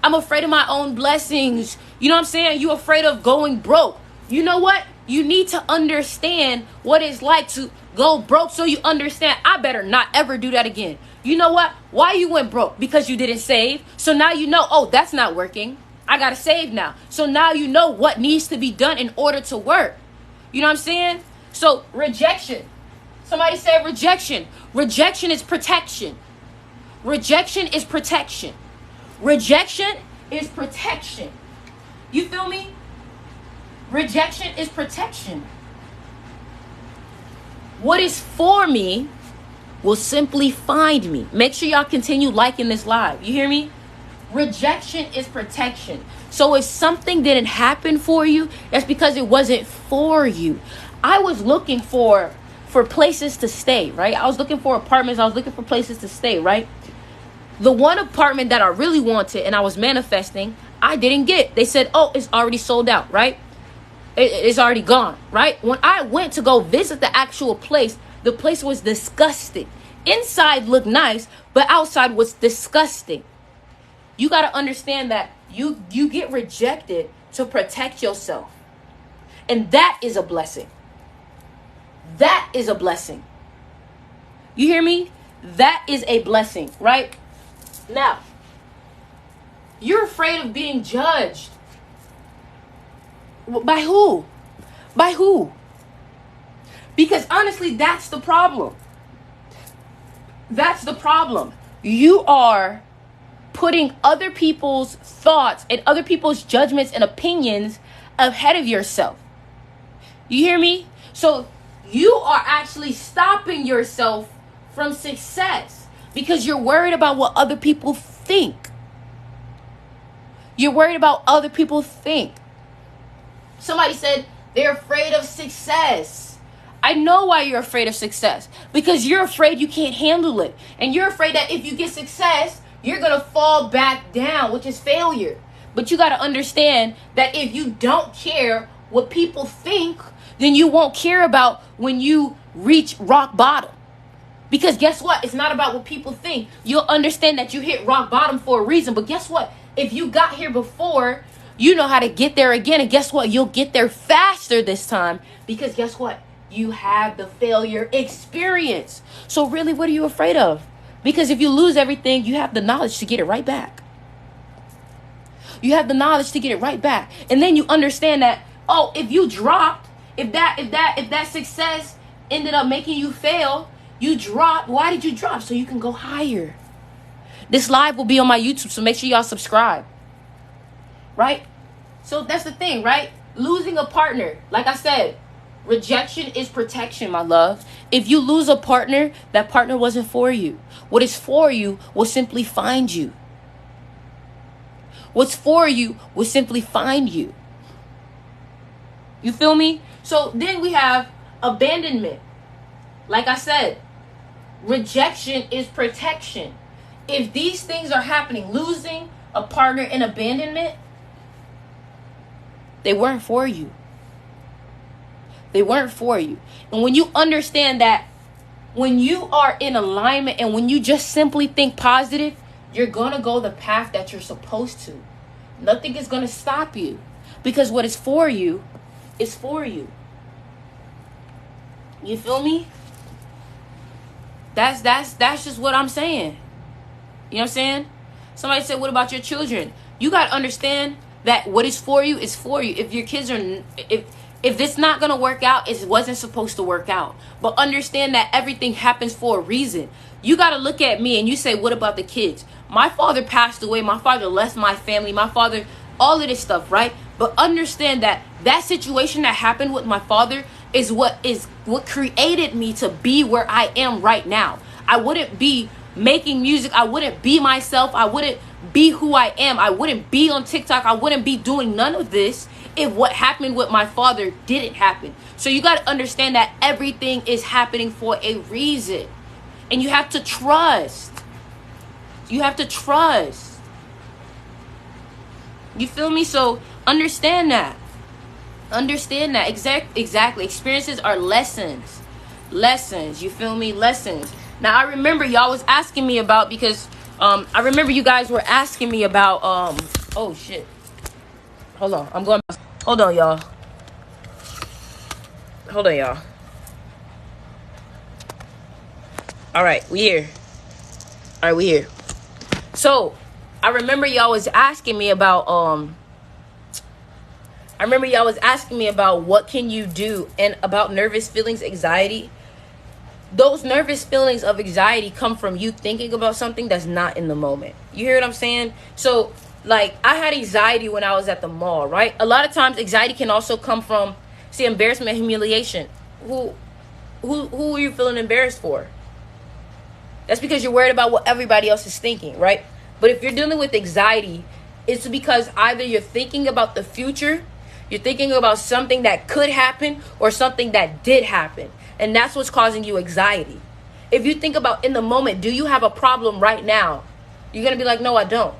[SPEAKER 1] I'm afraid of my own blessings. You know what I'm saying? You're afraid of going broke. You know what? You need to understand what it's like to go broke so you understand, I better not ever do that again. You know what? Why you went broke? Because you didn't save. So now you know, oh, that's not working. I got to save now. So now you know what needs to be done in order to work. You know what I'm saying? So rejection. Somebody said rejection. Rejection is protection. Rejection is protection. Rejection is protection. You feel me? Rejection is protection. What is for me will simply find me. Make sure y'all continue liking this live. You hear me? Rejection is protection. So if something didn't happen for you, that's because it wasn't for you. I was looking for places to stay, right? I was looking for apartments. I was looking for places to stay, right? The one apartment that I really wanted and I was manifesting, I didn't get. They said, oh, it's already sold out, right? It's already gone, right? When I went to go visit the actual place, the place was disgusting. Inside looked nice, but outside was disgusting. You got to understand that you get rejected to protect yourself. And that is a blessing. That is a blessing. You hear me? That is a blessing, right? Now, you're afraid of being judged. By who? By who? Because honestly, that's the problem. That's the problem. You are putting other people's thoughts and other people's judgments and opinions ahead of yourself. You hear me? So you are actually stopping yourself from success because you're worried about what other people think. You're worried about other people think. Somebody said they're afraid of success. I know why you're afraid of success. Because you're afraid you can't handle it. And you're afraid that if you get success, you're going to fall back down, which is failure. But you got to understand that if you don't care what people think, then you won't care about when you reach rock bottom. Because guess what? It's not about what people think. You'll understand that you hit rock bottom for a reason. But guess what? If you got here before, you know how to get there again. And guess what? You'll get there faster this time. Because guess what? You have the failure experience. So really, what are you afraid of? Because if you lose everything, you have the knowledge to get it right back. You have the knowledge to get it right back. And then you understand that, oh, if you dropped If that success ended up making you fail, you dropped. Why did you drop? So you can go higher. This live will be on my YouTube, so make sure y'all subscribe. Right? So that's the thing, right? Losing a partner, like I said, rejection is protection, my love. If you lose a partner, that partner wasn't for you. What is for you will simply find you. What's for you will simply find you. You feel me? So then we have abandonment. Like I said, rejection is protection. If these things are happening, losing a partner and abandonment, they weren't for you. They weren't for you. And when you understand that, when you are in alignment and when you just simply think positive, you're going to go the path that you're supposed to. Nothing is going to stop you. Because what is for you is for you. You feel me? That's just what I'm saying. You know what I'm saying? Somebody said, what about your children? You got to understand that what is for you is for you. If your kids are, if it's not going to work out, it wasn't supposed to work out. But understand that everything happens for a reason. You got to look at me and you say, what about the kids? My father passed away. My father left my family. My father, all of this stuff, right? But understand that that situation that happened with my father is what created me to be where I am right now. I wouldn't be making music. I wouldn't be myself. I wouldn't be who I am. I wouldn't be on TikTok. I wouldn't be doing none of this if what happened with my father didn't happen. So you got to understand that everything is happening for a reason. And you have to trust. You have to trust. You feel me? So understand that. Understand that. Exactly. Experiences are lessons. Lessons. You feel me? Lessons. Now, I remember y'all was asking me about, because I remember you guys were asking me about, oh, shit. Hold on. Hold on, y'all. All right, we here. So, I remember y'all was asking me about, what can you do, and about nervous feelings, anxiety. Those nervous feelings of anxiety come from you thinking about something that's not in the moment. You hear what I'm saying? So, like, I had anxiety when I was at the mall, right? A lot of times, anxiety can also come from, embarrassment and humiliation. Who are you feeling embarrassed for? That's because you're worried about what everybody else is thinking, right? But if you're dealing with anxiety, it's because either you're thinking about the future, you're thinking about something that could happen, or something that did happen. And that's what's causing you anxiety. If you think about in the moment, do you have a problem right now? You're going to be like, no, I don't.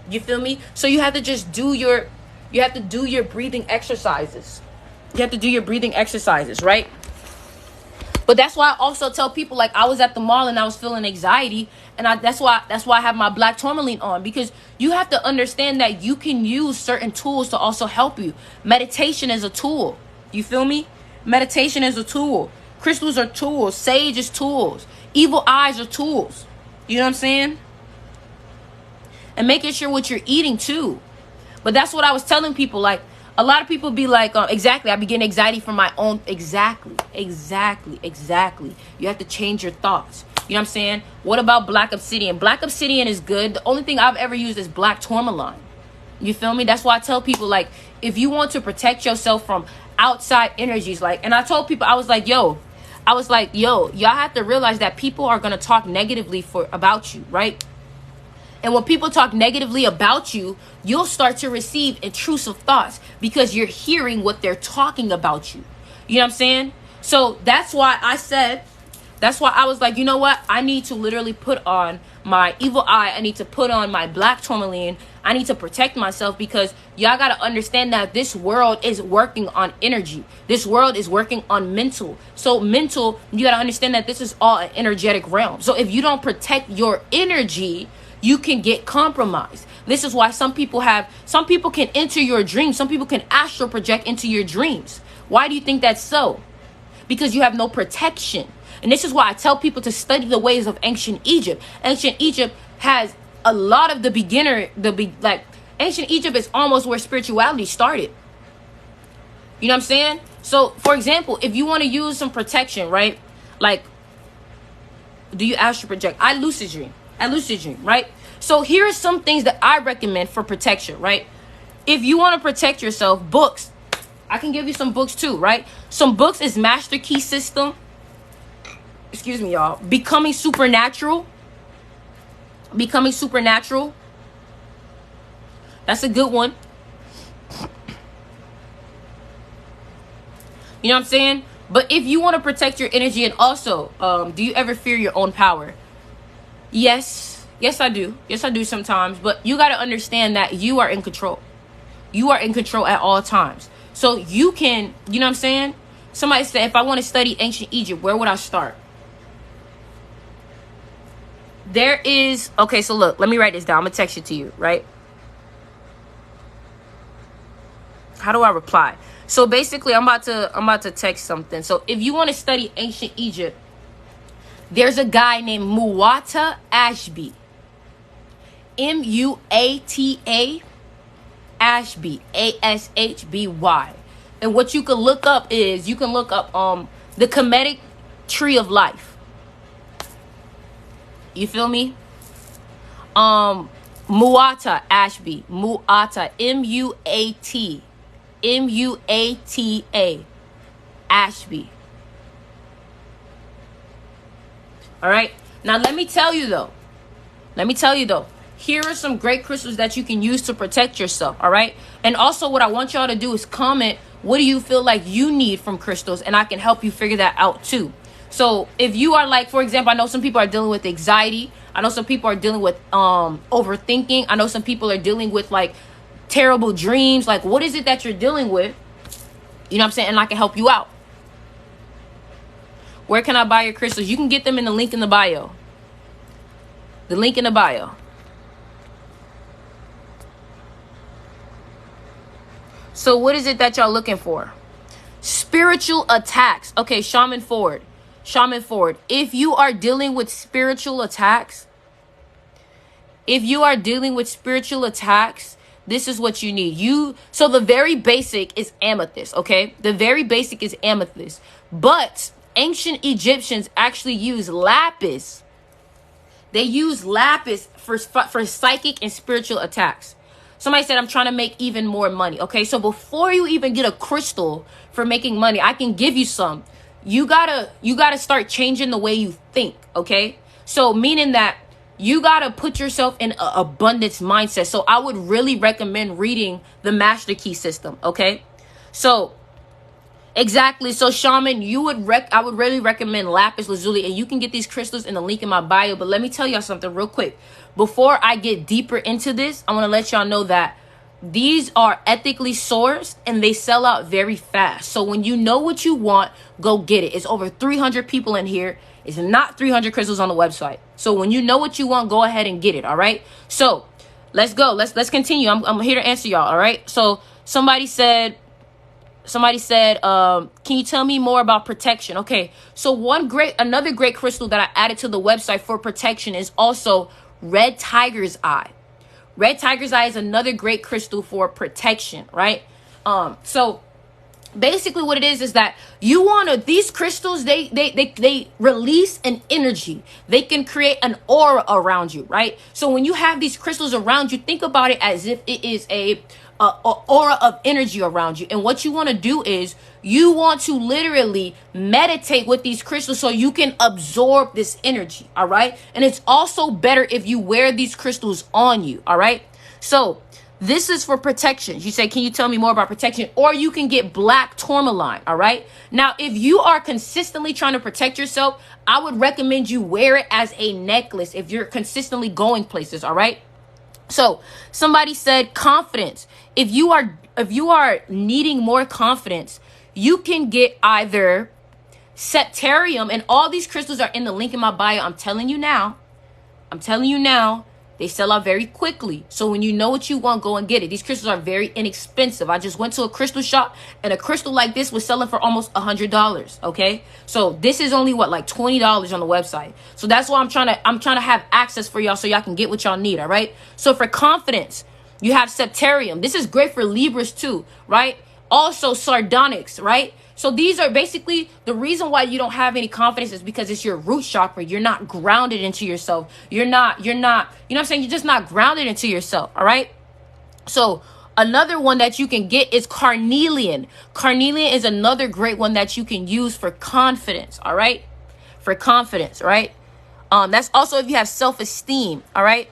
[SPEAKER 1] You feel me? So you have to just do your breathing exercises. You have to do your breathing exercises, right? But that's why I also tell people, like, I was at the mall and I was feeling anxiety, and that's why I have my black Tourmaline on, because you have to understand that you can use certain tools to also help you. Meditation is a tool. You feel me? Meditation is a tool. Crystals are tools. Sage is tools. Evil eyes are tools. You know what I'm saying? And making sure what you're eating too. But that's what I was telling people. Like, a lot of people be like, exactly, I be getting anxiety from my own. Exactly. You have to change your thoughts. You know what I'm saying? What about black obsidian? Black obsidian is good. The only thing I've ever used is black tourmaline. You feel me? That's why I tell people, like, if you want to protect yourself from outside energies, like, and I told people, I was like, yo, y'all have to realize that people are going to talk negatively about you, right? And when people talk negatively about you, you'll start to receive intrusive thoughts because you're hearing what they're talking about you. You know what I'm saying? So that's why I was like, you know what? I need to literally put on my evil eye. I need to put on my black tourmaline. I need to protect myself, because y'all got to understand that this world is working on energy. This world is working on mental. So mental, you got to understand that this is all an energetic realm. So if you don't protect your energy, you can get compromised. This is why some people can enter your dreams. Some people can astral project into your dreams. Why do you think that's so? Because you have no protection. And this is why I tell people to study the ways of ancient Egypt. Ancient Egypt has a lot of ancient Egypt is almost where spirituality started. You know what I'm saying? So, for example, if you want to use some protection, right? Like, do you astral project? I lucid dream, right? So here are some things that I recommend for protection, right? If you want to protect yourself, books. I can give you some books too, right? Some books is Master Key System. Excuse me, y'all. Becoming Supernatural. That's a good one. You know what I'm saying? But if you want to protect your energy, and also, do you ever fear your own power? Yes, I do. Yes, I do sometimes. But you got to understand that you are in control. You are in control at all times. So you can, you know what I'm saying? Somebody said, if I want to study ancient Egypt, where would I start? There is, okay, so look, let me write this down. I'm going to text it to you, right? How do I reply? So basically, I'm about to text something. So if you want to study ancient Egypt, there's a guy named Muata Ashby. Muata Ashby. Ashby. And what you can look up is, you can look up the Kemetic Tree of Life. You feel me? Muata Ashby. Muata. M-U-A-T. M-U-A-T-A. Ashby. All right. Now, let me tell you though. Here are some great crystals that you can use to protect yourself. All right. And also what I want y'all to do is comment, what do you feel like you need from crystals? And I can help you figure that out too. So if you are like, for example, I know some people are dealing with anxiety. I know some people are dealing with overthinking. I know some people are dealing with like terrible dreams. Like, what is it that you're dealing with? You know what I'm saying? And I can help you out. Where can I buy your crystals? You can get them in the link in the bio. The link in the bio. So what is it that y'all looking for? Spiritual attacks. Okay, Shaman Ford. If you are dealing with spiritual attacks, this is what you need. So the very basic is amethyst, okay? But ancient Egyptians actually use lapis. They use lapis for psychic and spiritual attacks. Somebody said, I'm trying to make even more money. Okay, so before you even get a crystal for making money, I can give you some. You gotta start changing the way you think, okay? So meaning that you gotta put yourself in an abundance mindset. So I would really recommend reading the Master Key System, okay? So exactly. So Shaman, I would really recommend lapis lazuli, and you can get these crystals in the link in my bio. But let me tell y'all something real quick. Before I get deeper into this, I want to let y'all know that these are ethically sourced and they sell out very fast. So when you know what you want, go get it. It's over 300 people in here. It's not 300 crystals on the website. So when you know what you want, go ahead and get it. All right. So let's go. Let's continue. I'm here to answer y'all. All right. So somebody said, can you tell me more about protection? Okay. So another great crystal that I added to the website for protection is also Red Tiger's Eye. Red Tiger's Eye is another great crystal for protection, right? So basically what it is that these crystals, they release an energy. They can create an aura around you, right? So when you have these crystals around you, think about it as if it is a aura of energy around you. And what you want to do is you want to literally meditate with these crystals so you can absorb this energy. All right. And it's also better if you wear these crystals on you. All right. So this is for protection. You say, can you tell me more about protection? Or you can get black tourmaline. All right. Now, if you are consistently trying to protect yourself, I would recommend you wear it as a necklace if you're consistently going places. All right. So somebody said confidence. If you are needing more confidence, you can get either septarium, and all these crystals are in the link in my bio. I'm telling you now, they sell out very quickly. So when you know what you want, go and get it. These crystals are very inexpensive. I just went to a crystal shop and a crystal like this was selling for almost $100. Okay. So this is only like $20 on the website. So that's why I'm trying to have access for y'all so y'all can get what y'all need. All right. So for confidence, you have septarium. This is great for Libras too, right? Also sardonyx, right? So these are basically the reason why you don't have any confidence is because it's your root chakra. You're not grounded into yourself. You're not, you know what I'm saying? You're just not grounded into yourself. All right. So another one that you can get is Carnelian. Carnelian is another great one that you can use for confidence. All right. For confidence. Right. That's also if you have self-esteem. All right.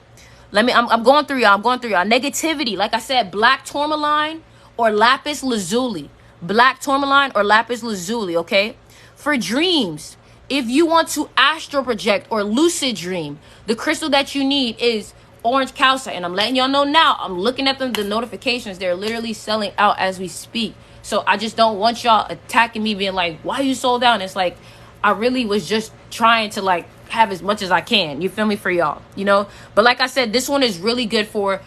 [SPEAKER 1] I'm going through y'all. Negativity. Like I said, black tourmaline or lapis lazuli. Black tourmaline or lapis lazuli, okay? For dreams, if you want to astral project or lucid dream, the crystal that you need is orange calcite. And I'm letting y'all know now, I'm looking at the notifications. They're literally selling out as we speak. So I just don't want y'all attacking me being like, why are you sold out? And it's like, I really was just trying to like have as much as I can. You feel me? For y'all, you know? But like I said, this one is really good for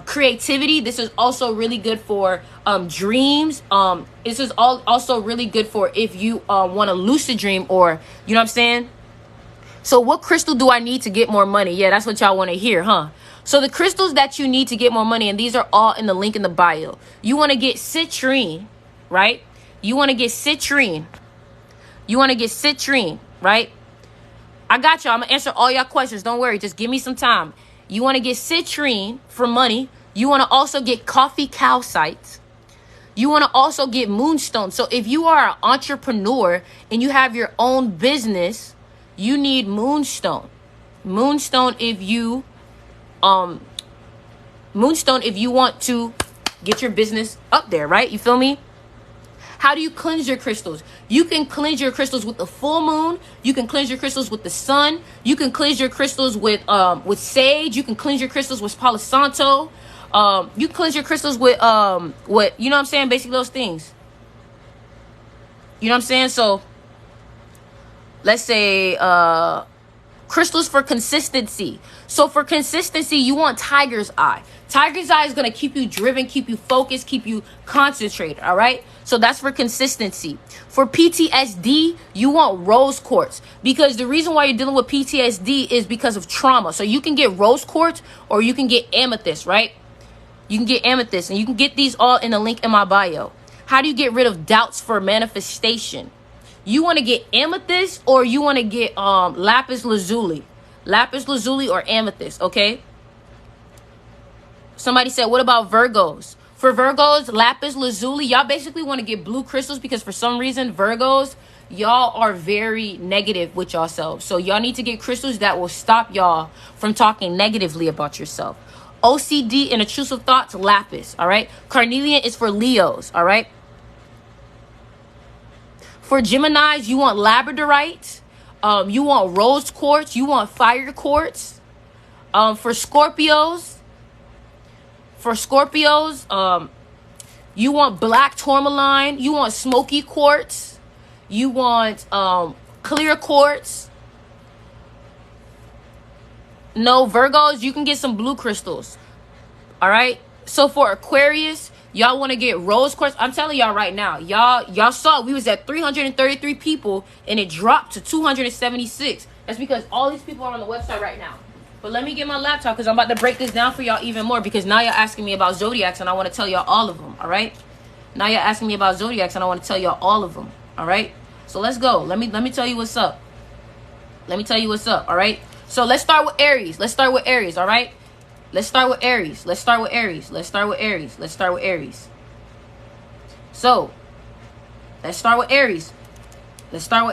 [SPEAKER 1] creativity. This is also really good for dreams. This is also really good for if you want a lucid dream, or you know what I'm saying. So what crystal do I need to get more money? Yeah, that's what y'all want to hear, huh? So the crystals that you need to get more money, and these are all in the link in the bio. You want to get citrine, right? You want to get citrine, right? I got y'all. I'm gonna answer all y'all questions. Don't worry. Just give me some time. You want to get citrine for money. You want to also get coffee calcite. You want to also get moonstone. So if you are an entrepreneur and you have your own business, you need moonstone. Moonstone if you want to get your business up there, right? You feel me? How do you cleanse your crystals? You can cleanse your crystals with the full moon. You can cleanse your crystals with the sun. You can cleanse your crystals with sage. You can cleanse your crystals with Palo Santo. You can cleanse your crystals with you know what I'm saying? Basically those things. You know what I'm saying? So let's say crystals for consistency. So for consistency, you want tiger's eye. Tiger's eye is going to keep you driven, keep you focused, keep you concentrated, all right? So that's for consistency. For PTSD, you want rose quartz, because the reason why you're dealing with PTSD is because of trauma. So you can get rose quartz or you can get amethyst, right? You can get amethyst, and you can get these all in the link in my bio. How do you get rid of doubts for manifestation? You want to get amethyst or you want to get lapis lazuli. Lapis lazuli or amethyst, okay? Somebody said, what about Virgos? For Virgos, lapis lazuli, y'all basically want to get blue crystals because for some reason, Virgos, y'all are very negative with yourselves. So y'all need to get crystals that will stop y'all from talking negatively about yourself. OCD and intrusive thoughts, lapis, all right? Carnelian is for Leos, all right? For Geminis, you want labradorite. You want rose quartz. You want fire quartz. For Scorpios, you want black tourmaline. You want smoky quartz. You want clear quartz. No, Virgos, you can get some blue crystals. All right. So for Aquarius, y'all want to get rose quartz. I'm telling y'all right now, y'all saw we was at 333 people and it dropped to 276. That's because all these people are on the website right now. But let me get my laptop because I'm about to break this down for y'all even more, because now y'all asking me about zodiacs and I want to tell y'all all of them. All right. Now you're asking me about zodiacs and I want to tell y'all all of them. All right. So let's go. Let me tell you what's up. All right. So let's start with Aries. All right. Let's start with Aries. So let's start with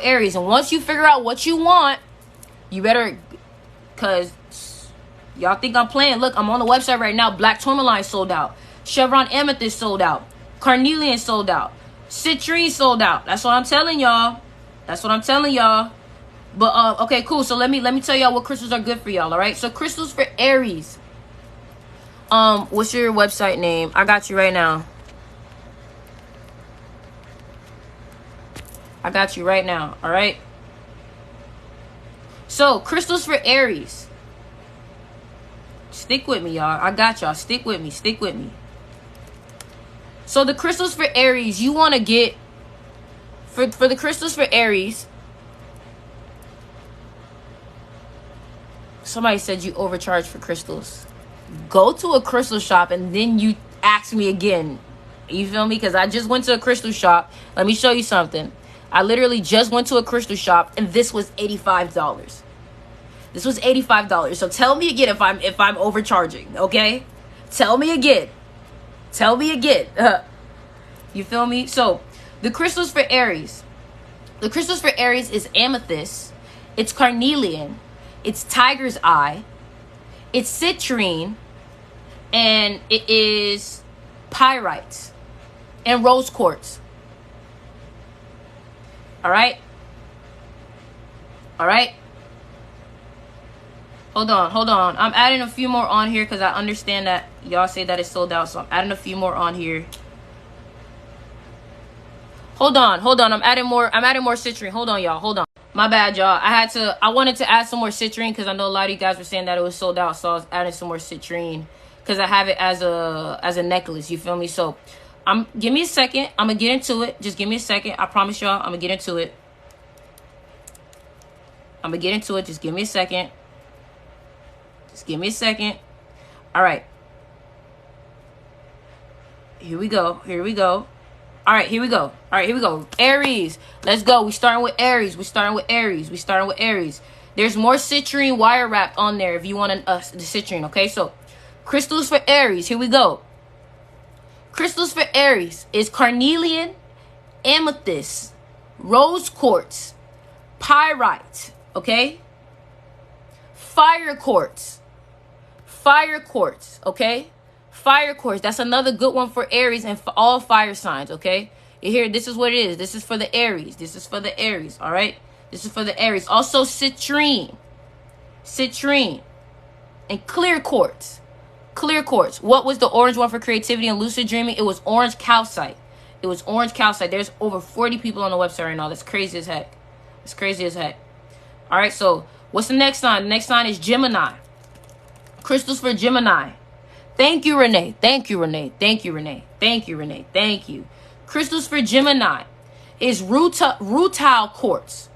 [SPEAKER 1] Aries. And once you figure out what you want, you better, because y'all think I'm playing. Look, I'm on the website right now. Black tourmaline sold out. Chevron amethyst sold out. Carnelian sold out. Citrine sold out. That's what I'm telling y'all. But okay, cool. So let me tell y'all what crystals are good for y'all. All right. So crystals for Aries. What's your website name? I got you right now. All right. So crystals for Aries. Stick with me, y'all. I got y'all. Stick with me. So the crystals for Aries, you want to get for the crystals for Aries. Somebody said you overcharge for crystals. Go to a crystal shop and then you ask me again. You feel me? Because I just went to a crystal shop. Let me show you something. I literally just went to a crystal shop, and this was $85. This was $85. So tell me again if I'm overcharging, okay? Tell me again. Tell me again. You feel me? So the crystals for Aries. The crystals for Aries is amethyst. It's carnelian. It's tiger's eye. It's citrine. And it is pyrite and rose quartz. All right. All right. Hold on. I'm adding a few more on here because I understand that y'all say that it's sold out. So I'm adding a few more on here. Hold on. I'm adding more citrine. Hold on, y'all. Hold on. My bad, y'all. I wanted to add some more citrine because I know a lot of you guys were saying that it was sold out. So I was adding some more citrine because I have it as a necklace. You feel me? So give me a second. I'm gonna get into it. Just give me a second. I promise y'all, I'm gonna get into it. Just give me a second. All right. Here we go. All right, here we go. Aries. Let's go. We're starting with Aries. There's more citrine wire wrap on there if you want the citrine, okay? So, crystals for Aries. Here we go. Crystals for Aries is carnelian, amethyst, rose quartz, pyrite, okay? Fire quartz, okay? Fire quartz, that's another good one for Aries and for all fire signs, okay? Here, this is what it is. This is for the Aries. All right? This is for the Aries. Also, citrine, and clear quartz. What was the orange one for creativity and lucid dreaming? It was orange calcite. There's over 40 people on the website right now. That's crazy as heck. All right, so what's the next sign? The next sign is Gemini. Crystals for Gemini. Thank you, Renee. Crystals for Gemini is rutile quartz.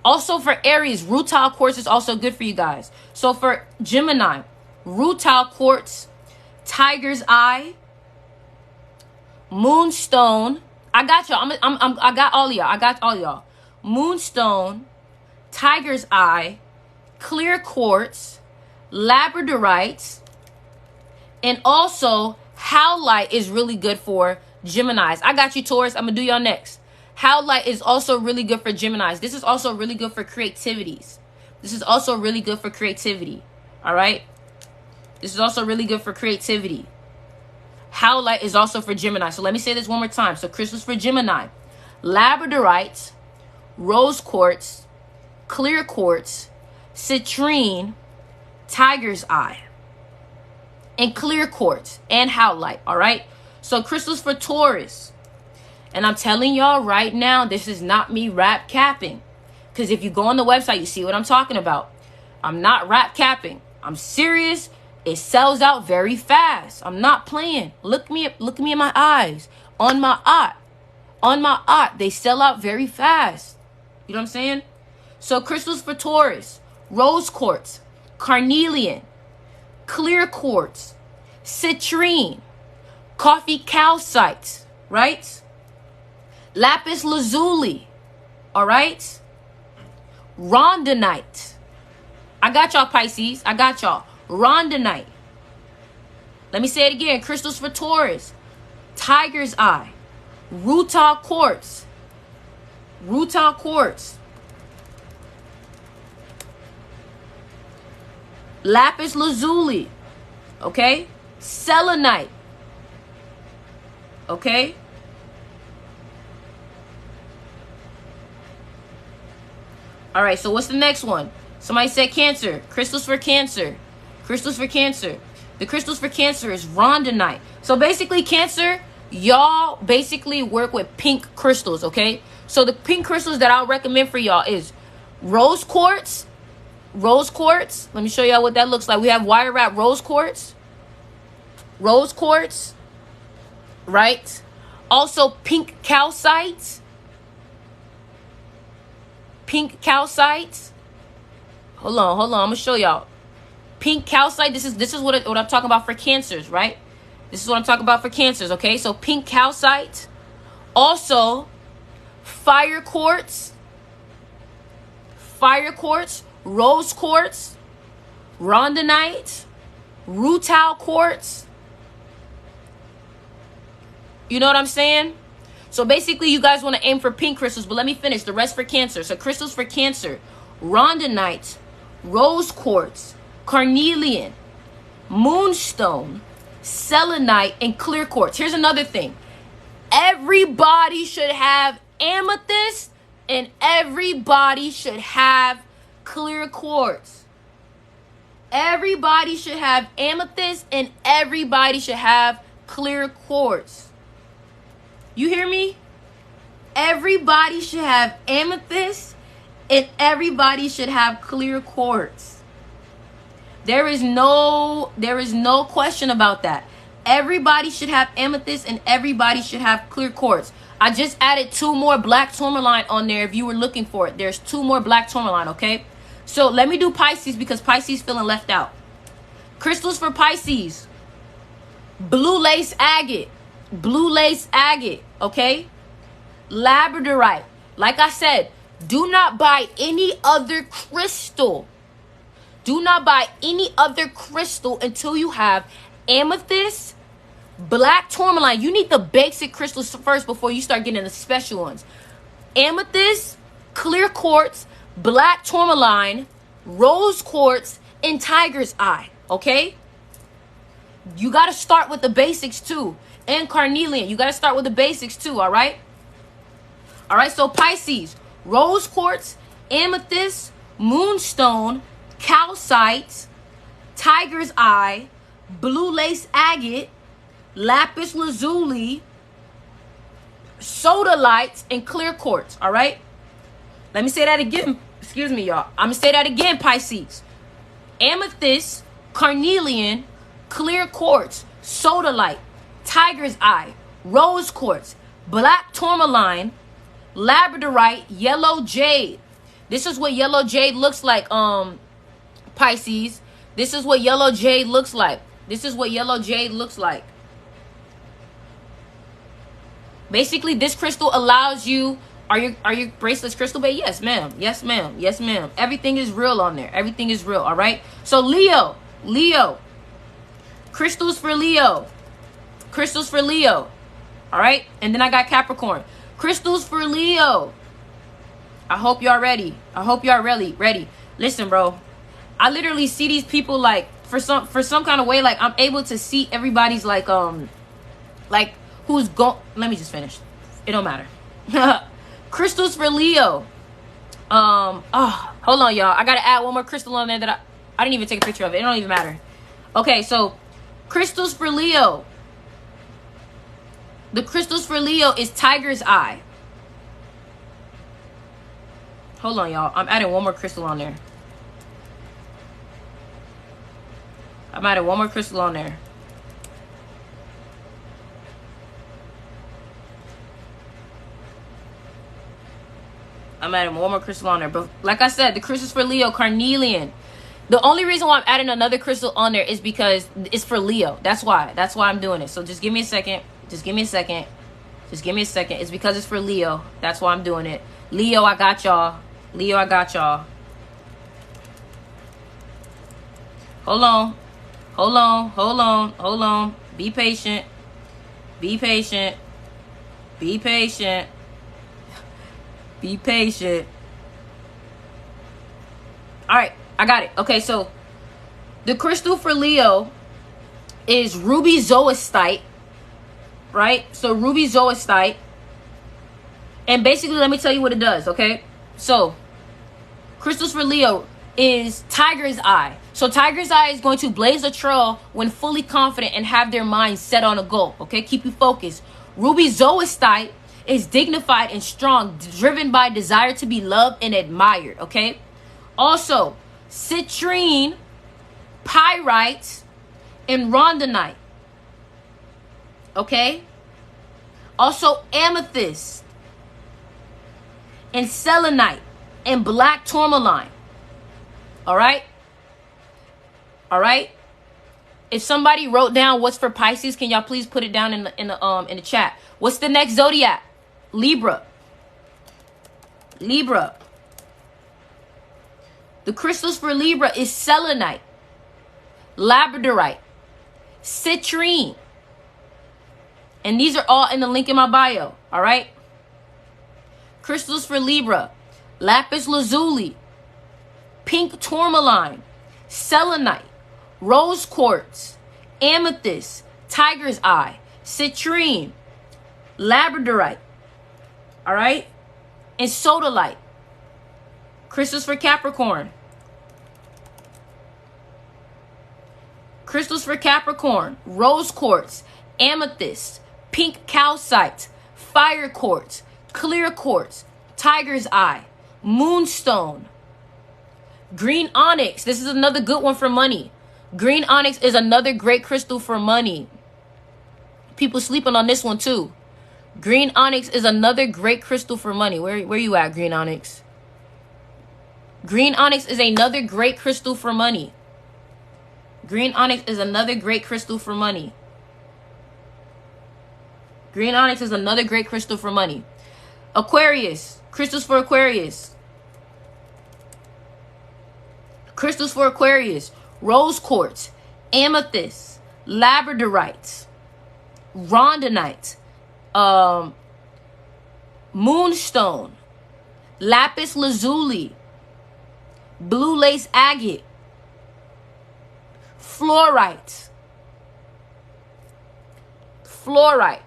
[SPEAKER 1] Also for Aries, rutile quartz is also good for you guys. So for Gemini, rutile quartz, tiger's eye, moonstone. I got y'all. I got all y'all. Moonstone, tiger's eye, clear quartz, labradorite, and also howlite is really good for Geminis. I got you, Taurus. I'm gonna do y'all next. Howlite is also really good for Geminis. This is also really good for creativities. All right. This is also really good for creativity. Howlite is also for Gemini. So let me say this one more time. So crystals for Gemini: labradorite, rose quartz, clear quartz, citrine, tiger's eye, and clear quartz and howlite. All right. So crystals for Taurus. And I'm telling y'all right now, this is not me rap capping. Because if you go on the website, you see what I'm talking about. I'm not rap capping. I'm serious. It sells out very fast. I'm not playing. Look me in my eyes. On my art. They sell out very fast. You know what I'm saying? So crystals for Taurus: rose quartz, carnelian, clear quartz, citrine, coffee calcite, right? Lapis lazuli, all right? Rhodonite. I got y'all, Pisces. Rhodonite. Let me say it again. Crystals for Taurus: tiger's eye, rutile quartz, lapis lazuli, okay? Selenite, okay? All right, so what's the next one? Somebody said Cancer. Crystals for Cancer. The crystals for Cancer is rhodonite. So basically, Cancer, y'all basically work with pink crystals, okay? So the pink crystals that I'll recommend for y'all is rose quartz. Let me show y'all what that looks like. We have wire wrap rose quartz, right? Also pink calcite. Hold on. I'm gonna show y'all. Pink calcite. This is what I'm talking about for Cancers, right? This is what I'm talking about for Cancers, okay? So pink calcite. Also, fire quartz, rose quartz, rhodonite, rutile quartz. You know what I'm saying? So basically, you guys want to aim for pink crystals, but let me finish. The rest for Cancer. So crystals for Cancer: rhodonite, rose quartz, carnelian, moonstone, selenite, and clear quartz. Here's another thing. Everybody should have amethyst, and everybody should have clear quartz. Everybody should have amethyst, and everybody should have clear quartz. You hear me? Everybody should have amethyst, and everybody should have clear quartz. There is no question about that. Everybody should have amethyst, and everybody should have clear quartz. I just added 2 more black tourmaline on there if you were looking for it. There's 2 more black tourmaline, okay? So let me do Pisces because Pisces feeling left out. Crystals for Pisces: blue lace agate, okay? Labradorite. Like I said, do not buy any other crystal. Do not buy any other crystal until you have amethyst, black tourmaline. You need the basic crystals first before you start getting the special ones. Amethyst, clear quartz, black tourmaline, rose quartz, and tiger's eye, okay? You got to start with the basics too. And carnelian, you got to start with the basics too, all right? All right, so Pisces: rose quartz, amethyst, moonstone, calcite, tiger's eye, blue lace agate, lapis lazuli, sodalite, and clear quartz, all right? Let me say that again. Excuse me, y'all. I'm going to say that again, Pisces. Amethyst, carnelian, clear quartz, sodalite, tiger's eye, rose quartz, black tourmaline, labradorite, yellow jade. This is what yellow jade looks like, Pisces. This is what yellow jade looks like. This is what yellow jade looks like. Basically, this crystal allows you. Are your bracelets crystal based? Yes, ma'am. Yes, ma'am. Yes, ma'am. Everything is real on there. Everything is real. All right. So Leo. Crystals for Leo. All right. And then I got Capricorn. Crystals for Leo. I hope y'all ready. Ready. Listen, bro. I literally see these people like for some kind of way, like I'm able to see everybody's like who's going. Let me just finish. It don't matter. Crystals for Leo. Hold on, y'all. I gotta add one more crystal on there that I didn't even take a picture of it. It don't even matter. Okay, so crystals for Leo. The crystals for Leo is tiger's eye. Hold on, y'all. I'm adding one more crystal on there. I'm adding one more crystal on there. But like I said, the crystals for Leo, carnelian. The only reason why I'm adding another crystal on there is because it's for Leo. That's why I'm doing it. So just give me a second. It's because it's for Leo. That's why I'm doing it. Leo, I got y'all. Hold on. Be patient. All right, I got it. Okay, so the crystal for Leo is ruby zoistite, right? So ruby zoistite. And basically, let me tell you what it does, okay? So crystals for Leo is tiger's eye. So tiger's eye is going to blaze a trail when fully confident and have their mind set on a goal, okay? Keep you focused. Ruby zoistite is dignified and strong, driven by desire to be loved and admired, okay? Also, citrine, pyrite, and rhodonite, okay? Also, amethyst and selenite and black tourmaline, all right? If somebody wrote down what's for Pisces, can y'all please put it down in the chat? What's the next zodiac? Libra. Libra. The crystals for Libra is selenite, labradorite, citrine. And these are all in the link in my bio, all right? Crystals for Libra: lapis lazuli, pink tourmaline, selenite, rose quartz, amethyst, tiger's eye, citrine, labradorite, all right? And sodalite. Crystals for Capricorn. Crystals for Capricorn: rose quartz, amethyst, pink calcite, fire quartz, clear quartz, tiger's eye, moonstone, green onyx. This is another good one for money. Green onyx is another great crystal for money. People sleeping on this one too. Green onyx is another great crystal for money. Where you at, green onyx? Green onyx is another great crystal for money. Green onyx is another great crystal for money. Green onyx is another great crystal for money. Aquarius. Crystals for Aquarius. Crystals for Aquarius: rose quartz, amethyst, labradorite, rhodonite, moonstone, lapis lazuli, blue lace agate, fluorite. Fluorite.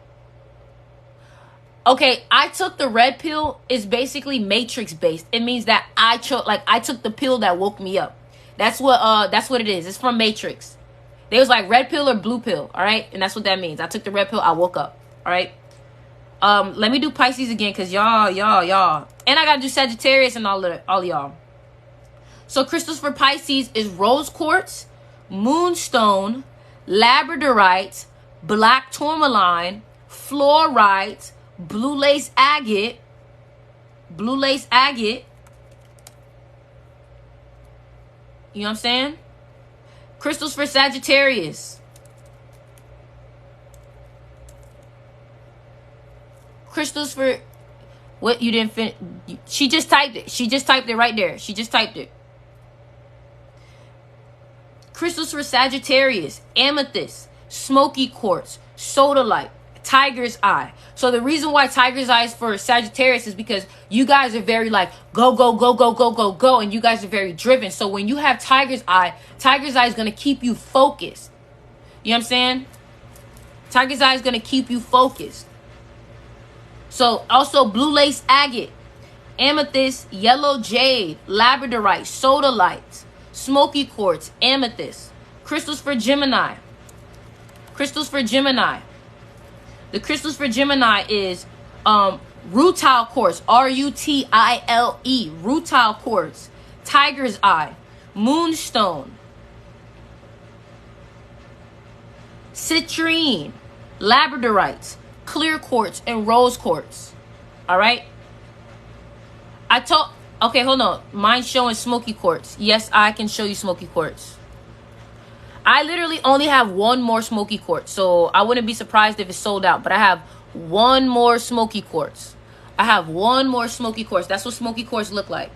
[SPEAKER 1] Okay, I took the red pill. Is basically matrix based. It means that I took the pill that woke me up. That's what it is. It's from Matrix. They was like red pill or blue pill, all right? And that's what that means. I took the red pill, I woke up, all right? Let me do Pisces again, cuz y'all. And I got to do Sagittarius and all y'all. So crystals for Pisces is rose quartz, moonstone, labradorite, black tourmaline, fluorite, blue lace agate. You know what I'm saying? Crystals for Sagittarius. Crystals for what? You didn't finish. She just typed it. She just typed it right there. She just typed it. Crystals for Sagittarius: amethyst, smoky quartz, sodalite, tiger's eye. So the reason why tiger's eye is for Sagittarius is because you guys are very like go, and you guys are very driven. So when you have tiger's eye is going to keep you focused. You know what I'm saying? Tiger's eye is going to keep you focused. So also blue lace agate, amethyst, yellow jade, labradorite, sodalite, smoky quartz, amethyst. Crystals for Gemini. Crystals for Gemini. The crystals for Gemini is rutile quartz, R-U-T-I-L-E, rutile quartz, tiger's eye, moonstone, citrine, labradorite, clear quartz, and rose quartz. All right? Okay, hold on. Mine's showing smoky quartz. Yes, I can show you smoky quartz. I literally only have one more smoky quartz, so I wouldn't be surprised if it's sold out. But I have one more smoky quartz. That's what smoky quartz look like.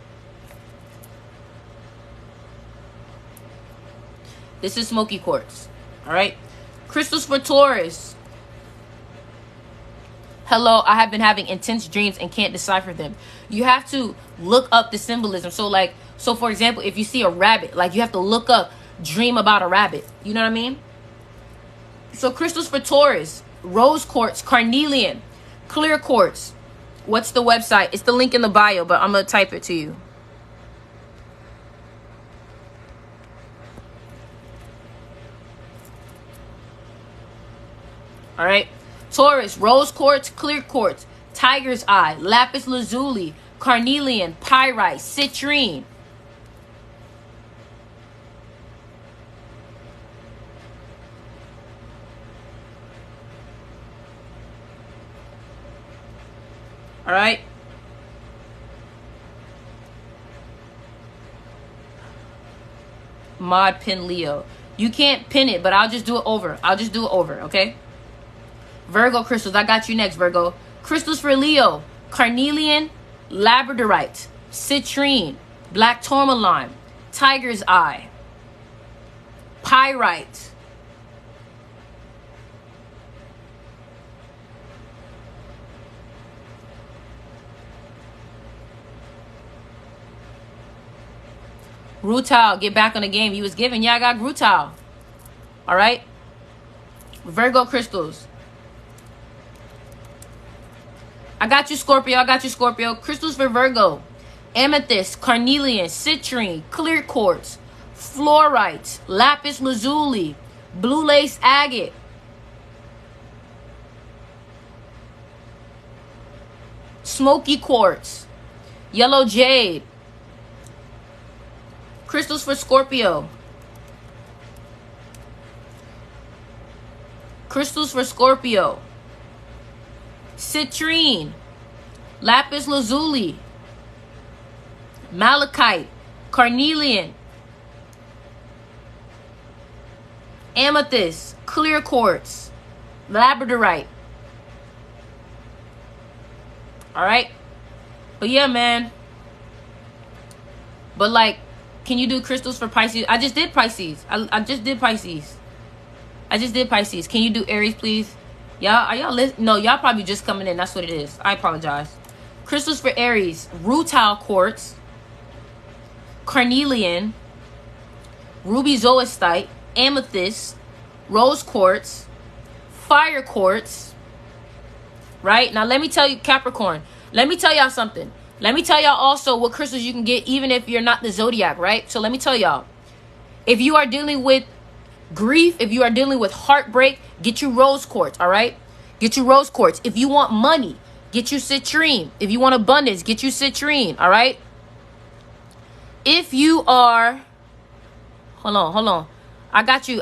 [SPEAKER 1] This is smoky quartz. All right. Crystals for Taurus. Hello, I have been having intense dreams and can't decipher them. You have to look up the symbolism. So for example, if you see a rabbit, like you have to look up dream about a rabbit. You know what I mean? So crystals for Taurus: rose quartz, carnelian, clear quartz. What's the website? It's the link in the bio, but I'm going to type it to you. All right. Taurus: rose quartz, clear quartz, tiger's eye, lapis lazuli, carnelian, pyrite, citrine. All right. Mod pin Leo. You can't pin it, but I'll just do it over. I'll just do it over, okay? Virgo crystals. I got you next, Virgo. Crystals for Leo. Carnelian, labradorite, citrine, black tourmaline, tiger's eye, pyrite, rutile. Get back on the game. You was giving. Yeah, I got rutile. All right. Virgo crystals. I got you, Scorpio. I got you, Scorpio. Crystals for Virgo. Amethyst, carnelian, citrine, clear quartz, fluorite, lapis lazuli, blue lace agate, smoky quartz, yellow jade. Crystals for Scorpio. Crystals for Scorpio. Citrine, lapis lazuli, malachite, carnelian, amethyst, clear quartz, labradorite. All right. But yeah, man. But like, can you do crystals for Pisces? I just did Pisces. I just did Pisces. I just did Pisces. Can you do Aries, please? Y'all, are y'all listening? No, y'all probably just coming in. That's what it is. I apologize. Crystals for Aries. Rutile quartz, carnelian, ruby zoistite, amethyst, rose quartz, fire quartz. Right? Now, let me tell you, Capricorn. Let me tell y'all something. Let me tell y'all also what crystals you can get even if you're not the zodiac, right? So let me tell y'all. If you are dealing with grief, if you are dealing with heartbreak, get you rose quartz, all right? Get you rose quartz. If you want money, get you citrine. If you want abundance, get you citrine, all right? If you are, hold on. I got you.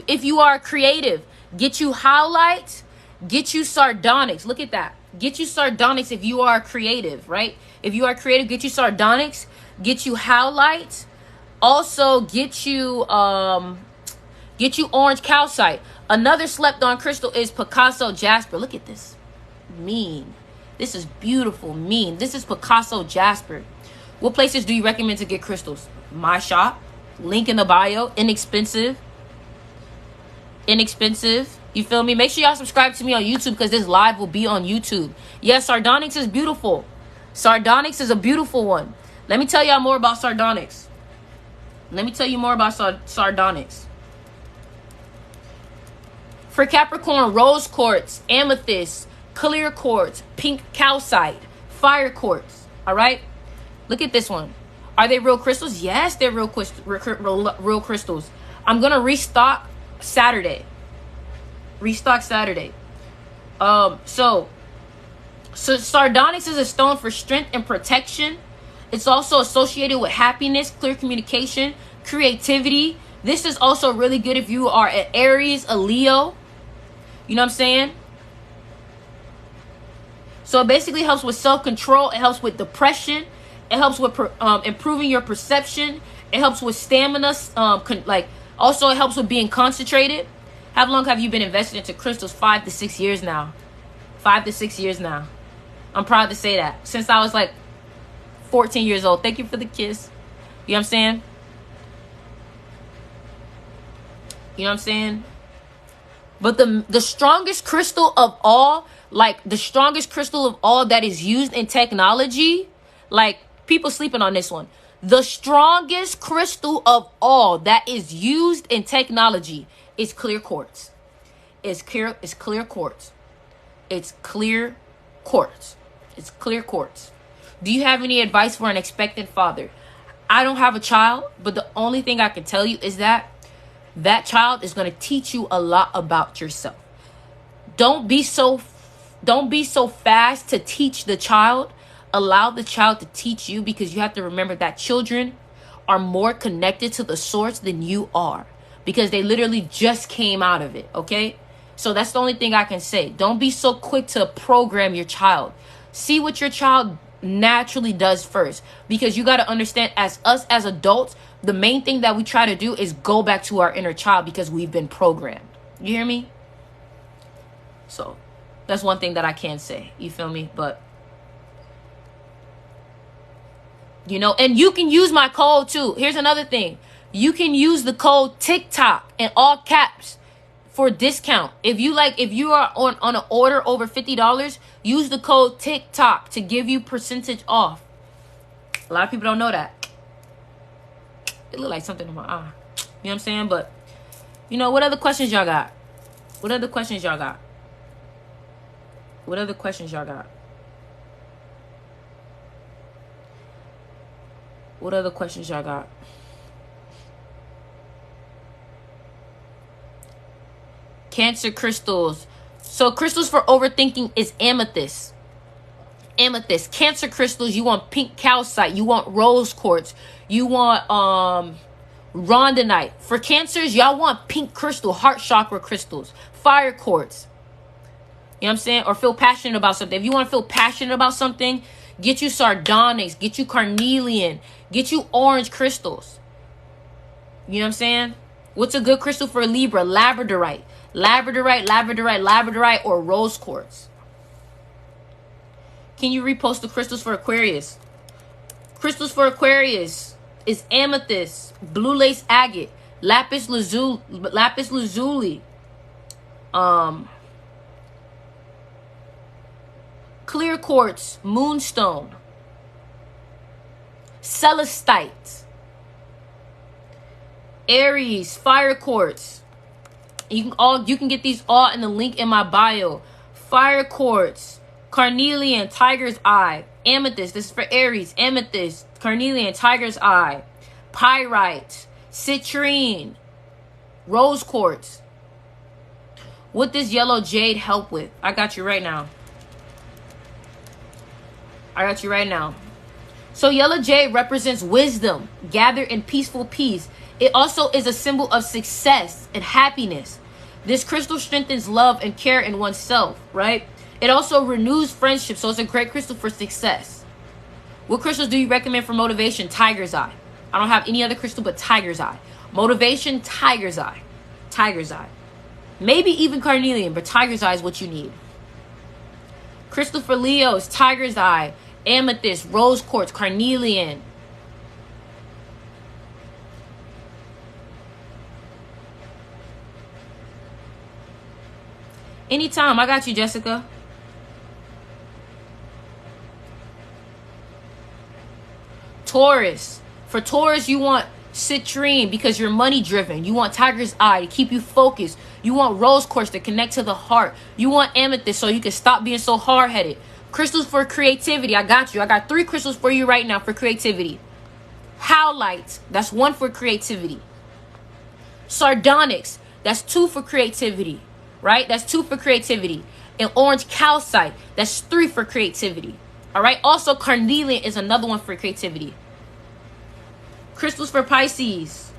[SPEAKER 1] If you are creative, get you howlite, get you sardonyx. Look at that. Get you sardonyx if you are creative, right? If you are creative, get you sardonyx, get you howlite. Also, get you orange calcite. Another slept on crystal is Picasso Jasper. Look at this. Mean. This is beautiful. Mean. This is Picasso Jasper. What places do you recommend to get crystals? My shop. Link in the bio. Inexpensive. You feel me? Make sure y'all subscribe to me on YouTube because this live will be on YouTube. Yes, sardonyx is beautiful. Sardonyx is a beautiful one. Let me tell y'all more about sardonyx. Sardonyx. For Capricorn, rose quartz, amethyst, clear quartz, pink calcite, fire quartz. All right? Look at this one. Are they real crystals? Yes, they're real crystals. I'm going to restock Saturday. So sardonyx is a stone for strength and protection. It's also associated with happiness, clear communication, creativity. This is also really good if you are an Aries, a Leo. You know what I'm saying? So it basically helps with self-control. It helps with depression. It helps with improving your perception. It helps with stamina. Also, it helps with being concentrated. How long have you been invested into crystals? 5 to 6 years now. 5 to 6 years now. I'm proud to say that. Since I was like 14 years old. Thank you for the kiss. You know what I'm saying? You know what I'm saying? But the strongest crystal of all, like the strongest crystal of all that is used in technology, like people sleeping on this one. The strongest crystal of all that is used in technology is clear quartz. It's clear quartz. It's clear quartz. It's clear quartz. Do you have any advice for an expectant father? I don't have a child, but the only thing I can tell you is that child is going to teach you a lot about yourself. Don't be so fast to teach the child. Allow the child to teach you, because you have to remember that children are more connected to the source than you are, because they literally just came out of it. Okay. So that's the only thing I can say. Don't be so quick to program your child. See what your child naturally does first. Because you got to understand, as us as adults, the main thing that we try to do is go back to our inner child because we've been programmed. You hear me? So that's one thing that I can say. You feel me? But you know, and you can use my code too. Here's another thing. You can use the code TikTok in all caps for discount. If you are on an order over $50, use the code TikTok to give you percentage off. A lot of people don't know that. It look like something in my eye. You know what I'm saying? But you know, what other questions y'all got? What other questions y'all got? What other questions y'all got? What other questions y'all got? Cancer crystals. So crystals for overthinking is amethyst. Amethyst. Cancer crystals, you want pink calcite. You want rose quartz. You want rhodonite. For cancers, y'all want pink crystal, heart chakra crystals, fire quartz. You know what I'm saying? Or feel passionate about something. If you want to feel passionate about something, get you sardonyx, get you carnelian, get you orange crystals. You know what I'm saying? What's a good crystal for Libra? Labradorite. Labradorite, or rose quartz. Can you repost the crystals for Aquarius? Crystals for Aquarius is amethyst, blue lace agate, lapis lazuli, clear quartz, moonstone, celestite, Aries, fire quartz. You can get these all in the link in my bio. Fire quartz, carnelian, tiger's eye, amethyst. This is for Aries. Amethyst, carnelian, tiger's eye, pyrite, citrine, rose quartz. What does yellow jade help with? I got you right now. So yellow jade represents wisdom, gathered in peaceful peace. It also is a symbol of success and happiness. This crystal strengthens love and care in oneself, right? It also renews friendship, so it's a great crystal for success. What crystals do you recommend for motivation? Tiger's eye. I don't have any other crystal but tiger's eye. Motivation, tiger's eye. Tiger's eye. Maybe even carnelian, but tiger's eye is what you need. Crystal for Leo is tiger's eye, amethyst, rose quartz, carnelian. Anytime. I got you, Jessica. Taurus. For Taurus, you want citrine because you're money driven. You want tiger's eye to keep you focused. You want rose quartz to connect to the heart. You want amethyst so you can stop being so hard-headed. Crystals for creativity. I got you. I got 3 crystals for you right now for creativity. Howlite. That's 1 for creativity. Sardonyx. That's 2 for creativity. Right? That's 2 for creativity. And orange calcite. That's 3 for creativity. All right? Also, carnelian is another one for creativity. Crystals for Pisces.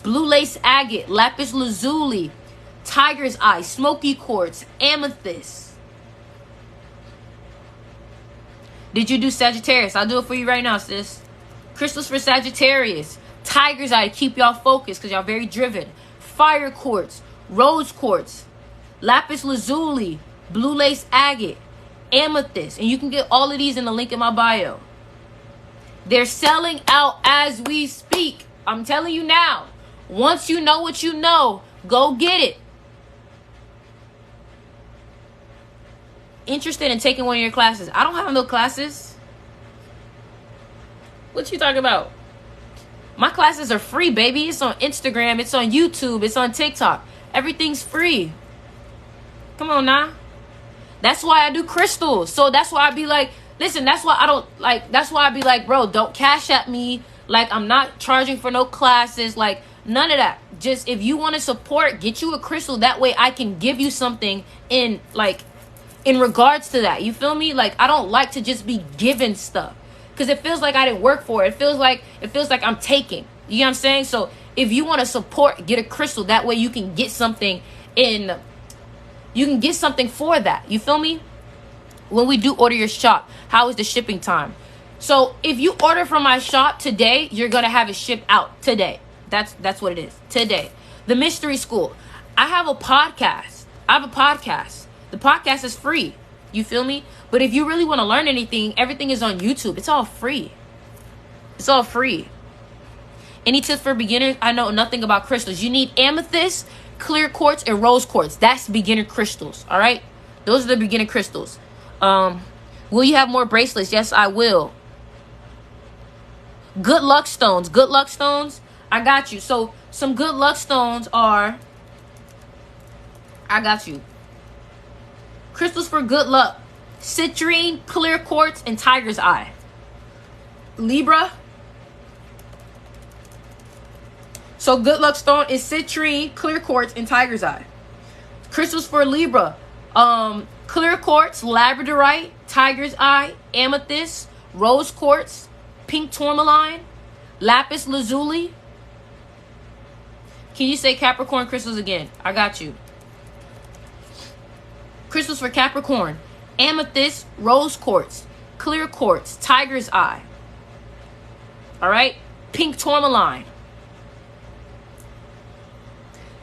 [SPEAKER 1] Blue lace agate, lapis lazuli, tiger's eye, smoky quartz, amethyst. Did you do Sagittarius? I'll do it for you right now, sis. Crystals for Sagittarius. Tiger's eye to keep y'all focused because y'all very driven. Fire quartz, rose quartz, lapis lazuli, blue lace agate, amethyst. And you can get all of these in the link in my bio. They're selling out as we speak. I'm telling you now. Once you know what you know, go get it. Interested in taking one of your classes? I don't have no classes. What you talking about? My classes are free, baby. It's on Instagram. It's on YouTube. It's on TikTok. Everything's free. Come on now. That's why I do crystals. So that's why I be like, listen, that's why I be like, bro, don't cash at me. Like, I'm not charging for no classes. Like, none of that. Just if you want to support, get you a crystal. That way I can give you something in regards to that. You feel me? Like, I don't like to just be given stuff because it feels like I didn't work for it. It feels like I'm taking. You know what I'm saying? So if you want to support, get a crystal. That way you can get something for that. You feel me? when we do order your shop, how is the shipping time? So if you order from my shop today, you're gonna have it shipped out today. That's what it is, today. The Mystery School. I have a podcast. The podcast is free. You feel me? But if you really want to learn anything, everything is on YouTube. It's all free. It's all free. Any tips for beginners? I know nothing about crystals. You need amethyst, clear quartz, and rose quartz. That's beginner crystals. All right? Those are the beginner crystals. Will you have more bracelets? Yes, I will. Good luck stones. Good luck stones. I got you. So some good luck stones are, I got you. Crystals for good luck. Citrine, clear quartz, and tiger's eye. Libra. So good luck stone is citrine, clear quartz, and tiger's eye. Crystals for Libra. Clear quartz, labradorite, tiger's eye, amethyst, rose quartz, pink tourmaline, lapis lazuli. Can you say Capricorn crystals again? I got you. Crystals for Capricorn. Amethyst, rose quartz, clear quartz, tiger's eye. All right? Pink tourmaline.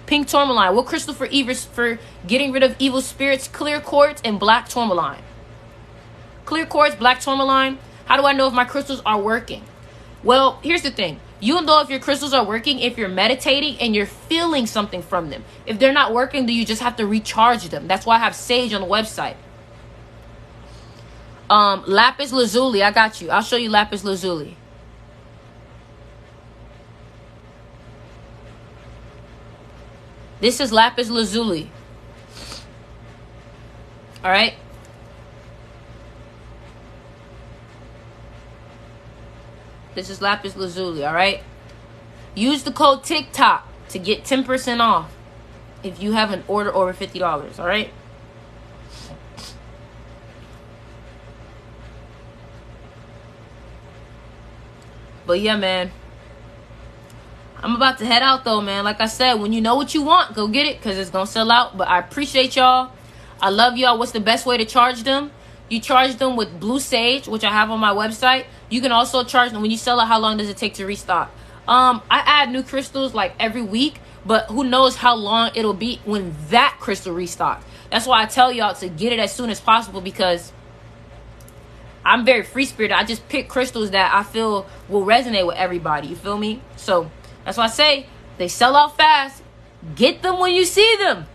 [SPEAKER 1] Pink tourmaline. What crystal for getting rid of evil spirits? Clear quartz and black tourmaline. Clear quartz, black tourmaline. How do I know if my crystals are working? Well, here's the thing. You'll know if your crystals are working if you're meditating and you're feeling something from them. If they're not working, then you just have to recharge them. That's why I have sage on the website. Lapis lazuli. I got you. I'll show you lapis lazuli. This is lapis lazuli. All right. This is lapis lazuli, all right? Use the code TikTok to get 10% off if you have an order over $50, all right? But yeah, man. I'm about to head out though, man. Like I said, when you know what you want, go get it because it's going to sell out. But I appreciate y'all. I love y'all. What's the best way to charge them? You charge them with blue sage, which I have on my website. You can also charge them when you sell it. How long does it take to restock? I add new crystals like every week, but who knows how long it'll be when that crystal restocks. That's why I tell y'all to get it as soon as possible because I'm very free spirited. I just pick crystals that I feel will resonate with everybody. You feel me? So that's why I say they sell out fast. Get them when you see them.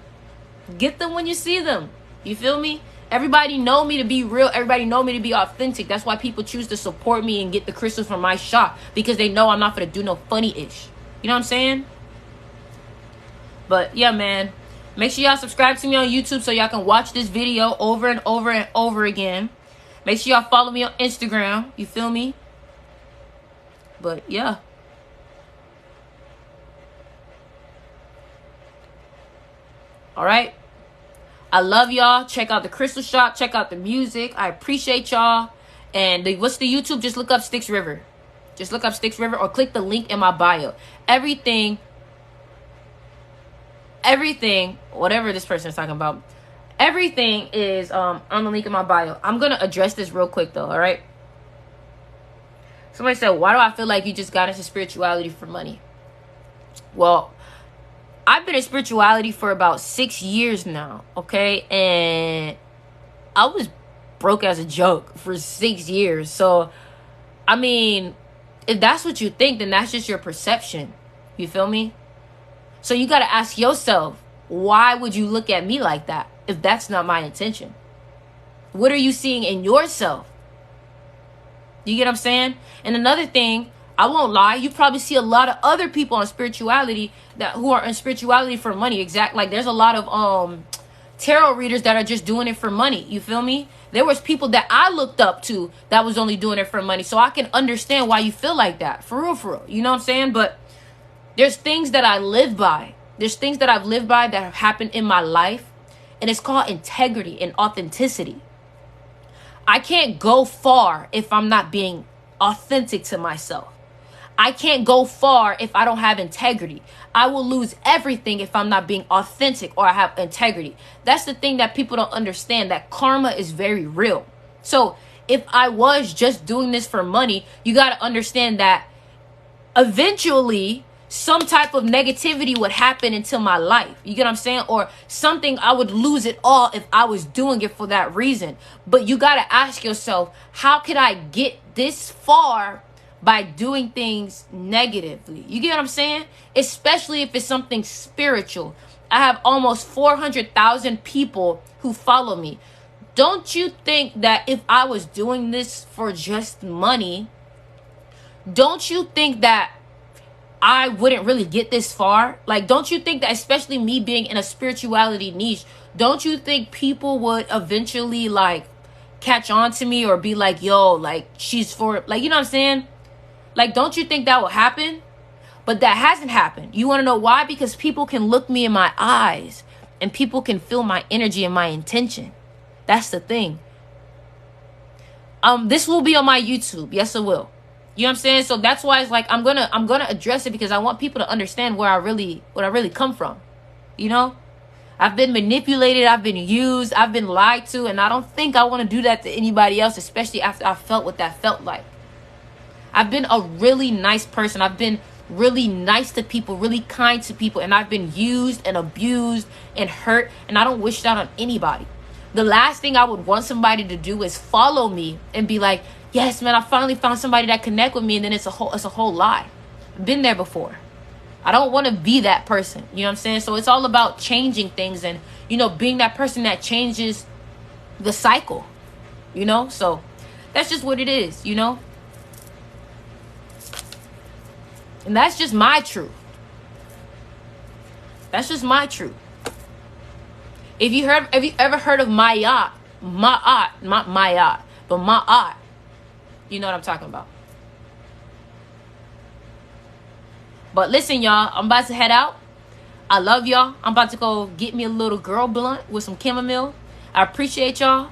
[SPEAKER 1] Get them when you see them. You feel me? Everybody know me to be real. Everybody know me to be authentic. That's why people choose to support me and get the crystals from my shop because they know I'm not going to do no funny-ish. You know what I'm saying? But yeah, man. Make sure y'all subscribe to me on YouTube so y'all can watch this video over and over and over again. Make sure y'all follow me on Instagram. You feel me? But yeah. All right. I love y'all. Check out the crystal shop. Check out the music. I appreciate y'all. And what's the YouTube? Just look up Styx River. Just look up Styx River or click the link in my bio. Everything, whatever this person is talking about, everything is on the link in my bio. I'm going to address this real quick though, all right? Somebody said, why do I feel like you just got into spirituality for money? Well, I've been in spirituality for about 6 years now, okay? And I was broke as a joke for 6 years. So, I mean, if that's what you think, then that's just your perception. You feel me? So you got to ask yourself, why would you look at me like that if that's not my intention? What are you seeing in yourself? You get what I'm saying? And another thing, I won't lie, you probably see a lot of other people on spirituality who are in spirituality for money. Like there's a lot of tarot readers that are just doing it for money. You feel me? There was people that I looked up to that was only doing it for money. So I can understand why you feel like that. For real. You know what I'm saying? But there's things that I live by. There's things that I've lived by that have happened in my life. And it's called integrity and authenticity. I can't go far if I'm not being authentic to myself. I can't go far if I don't have integrity. I will lose everything if I'm not being authentic or I have integrity. That's the thing that people don't understand, that karma is very real. So if I was just doing this for money, you got to understand that eventually some type of negativity would happen into my life. You get what I'm saying? Or something, I would lose it all if I was doing it for that reason. But you got to ask yourself, how could I get this far by doing things negatively? You get what I'm saying? Especially if it's something spiritual. I have almost 400,000 people who follow me. Don't you think that if I was doing this for just money, don't you think that I wouldn't really get this far? Like, don't you think that, especially me being in a spirituality niche, don't you think people would eventually like catch on to me or be like, yo, like she's for, like, you know what I'm saying? Like, don't you think that will happen? But that hasn't happened. You want to know why? Because people can look me in my eyes and people can feel my energy and my intention. That's the thing. This will be on my YouTube. Yes, it will. You know what I'm saying? So that's why it's like I'm gonna address it, because I want people to understand what I really come from. You know? I've been manipulated, I've been used, I've been lied to, and I don't think I want to do that to anybody else, especially after I felt what that felt like. I've been a really nice person. I've been really nice to people, really kind to people, and I've been used and abused and hurt, and I don't wish that on anybody. The last thing I would want somebody to do is follow me and be like, yes, man, I finally found somebody that connect with me, and then it's a whole lie. I've been there before. I don't want to be that person. You know what I'm saying? So it's all about changing things and, you know, being that person that changes the cycle, you know? So that's just what it is, you know? And that's just my truth. That's just my truth. Have you ever heard of Ma'at? Not Ma'at, but Ma'at. You know what I'm talking about. But listen, y'all, I'm about to head out. I love y'all. I'm about to go get me a little girl blunt with some chamomile. I appreciate y'all,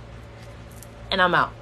[SPEAKER 1] and I'm out.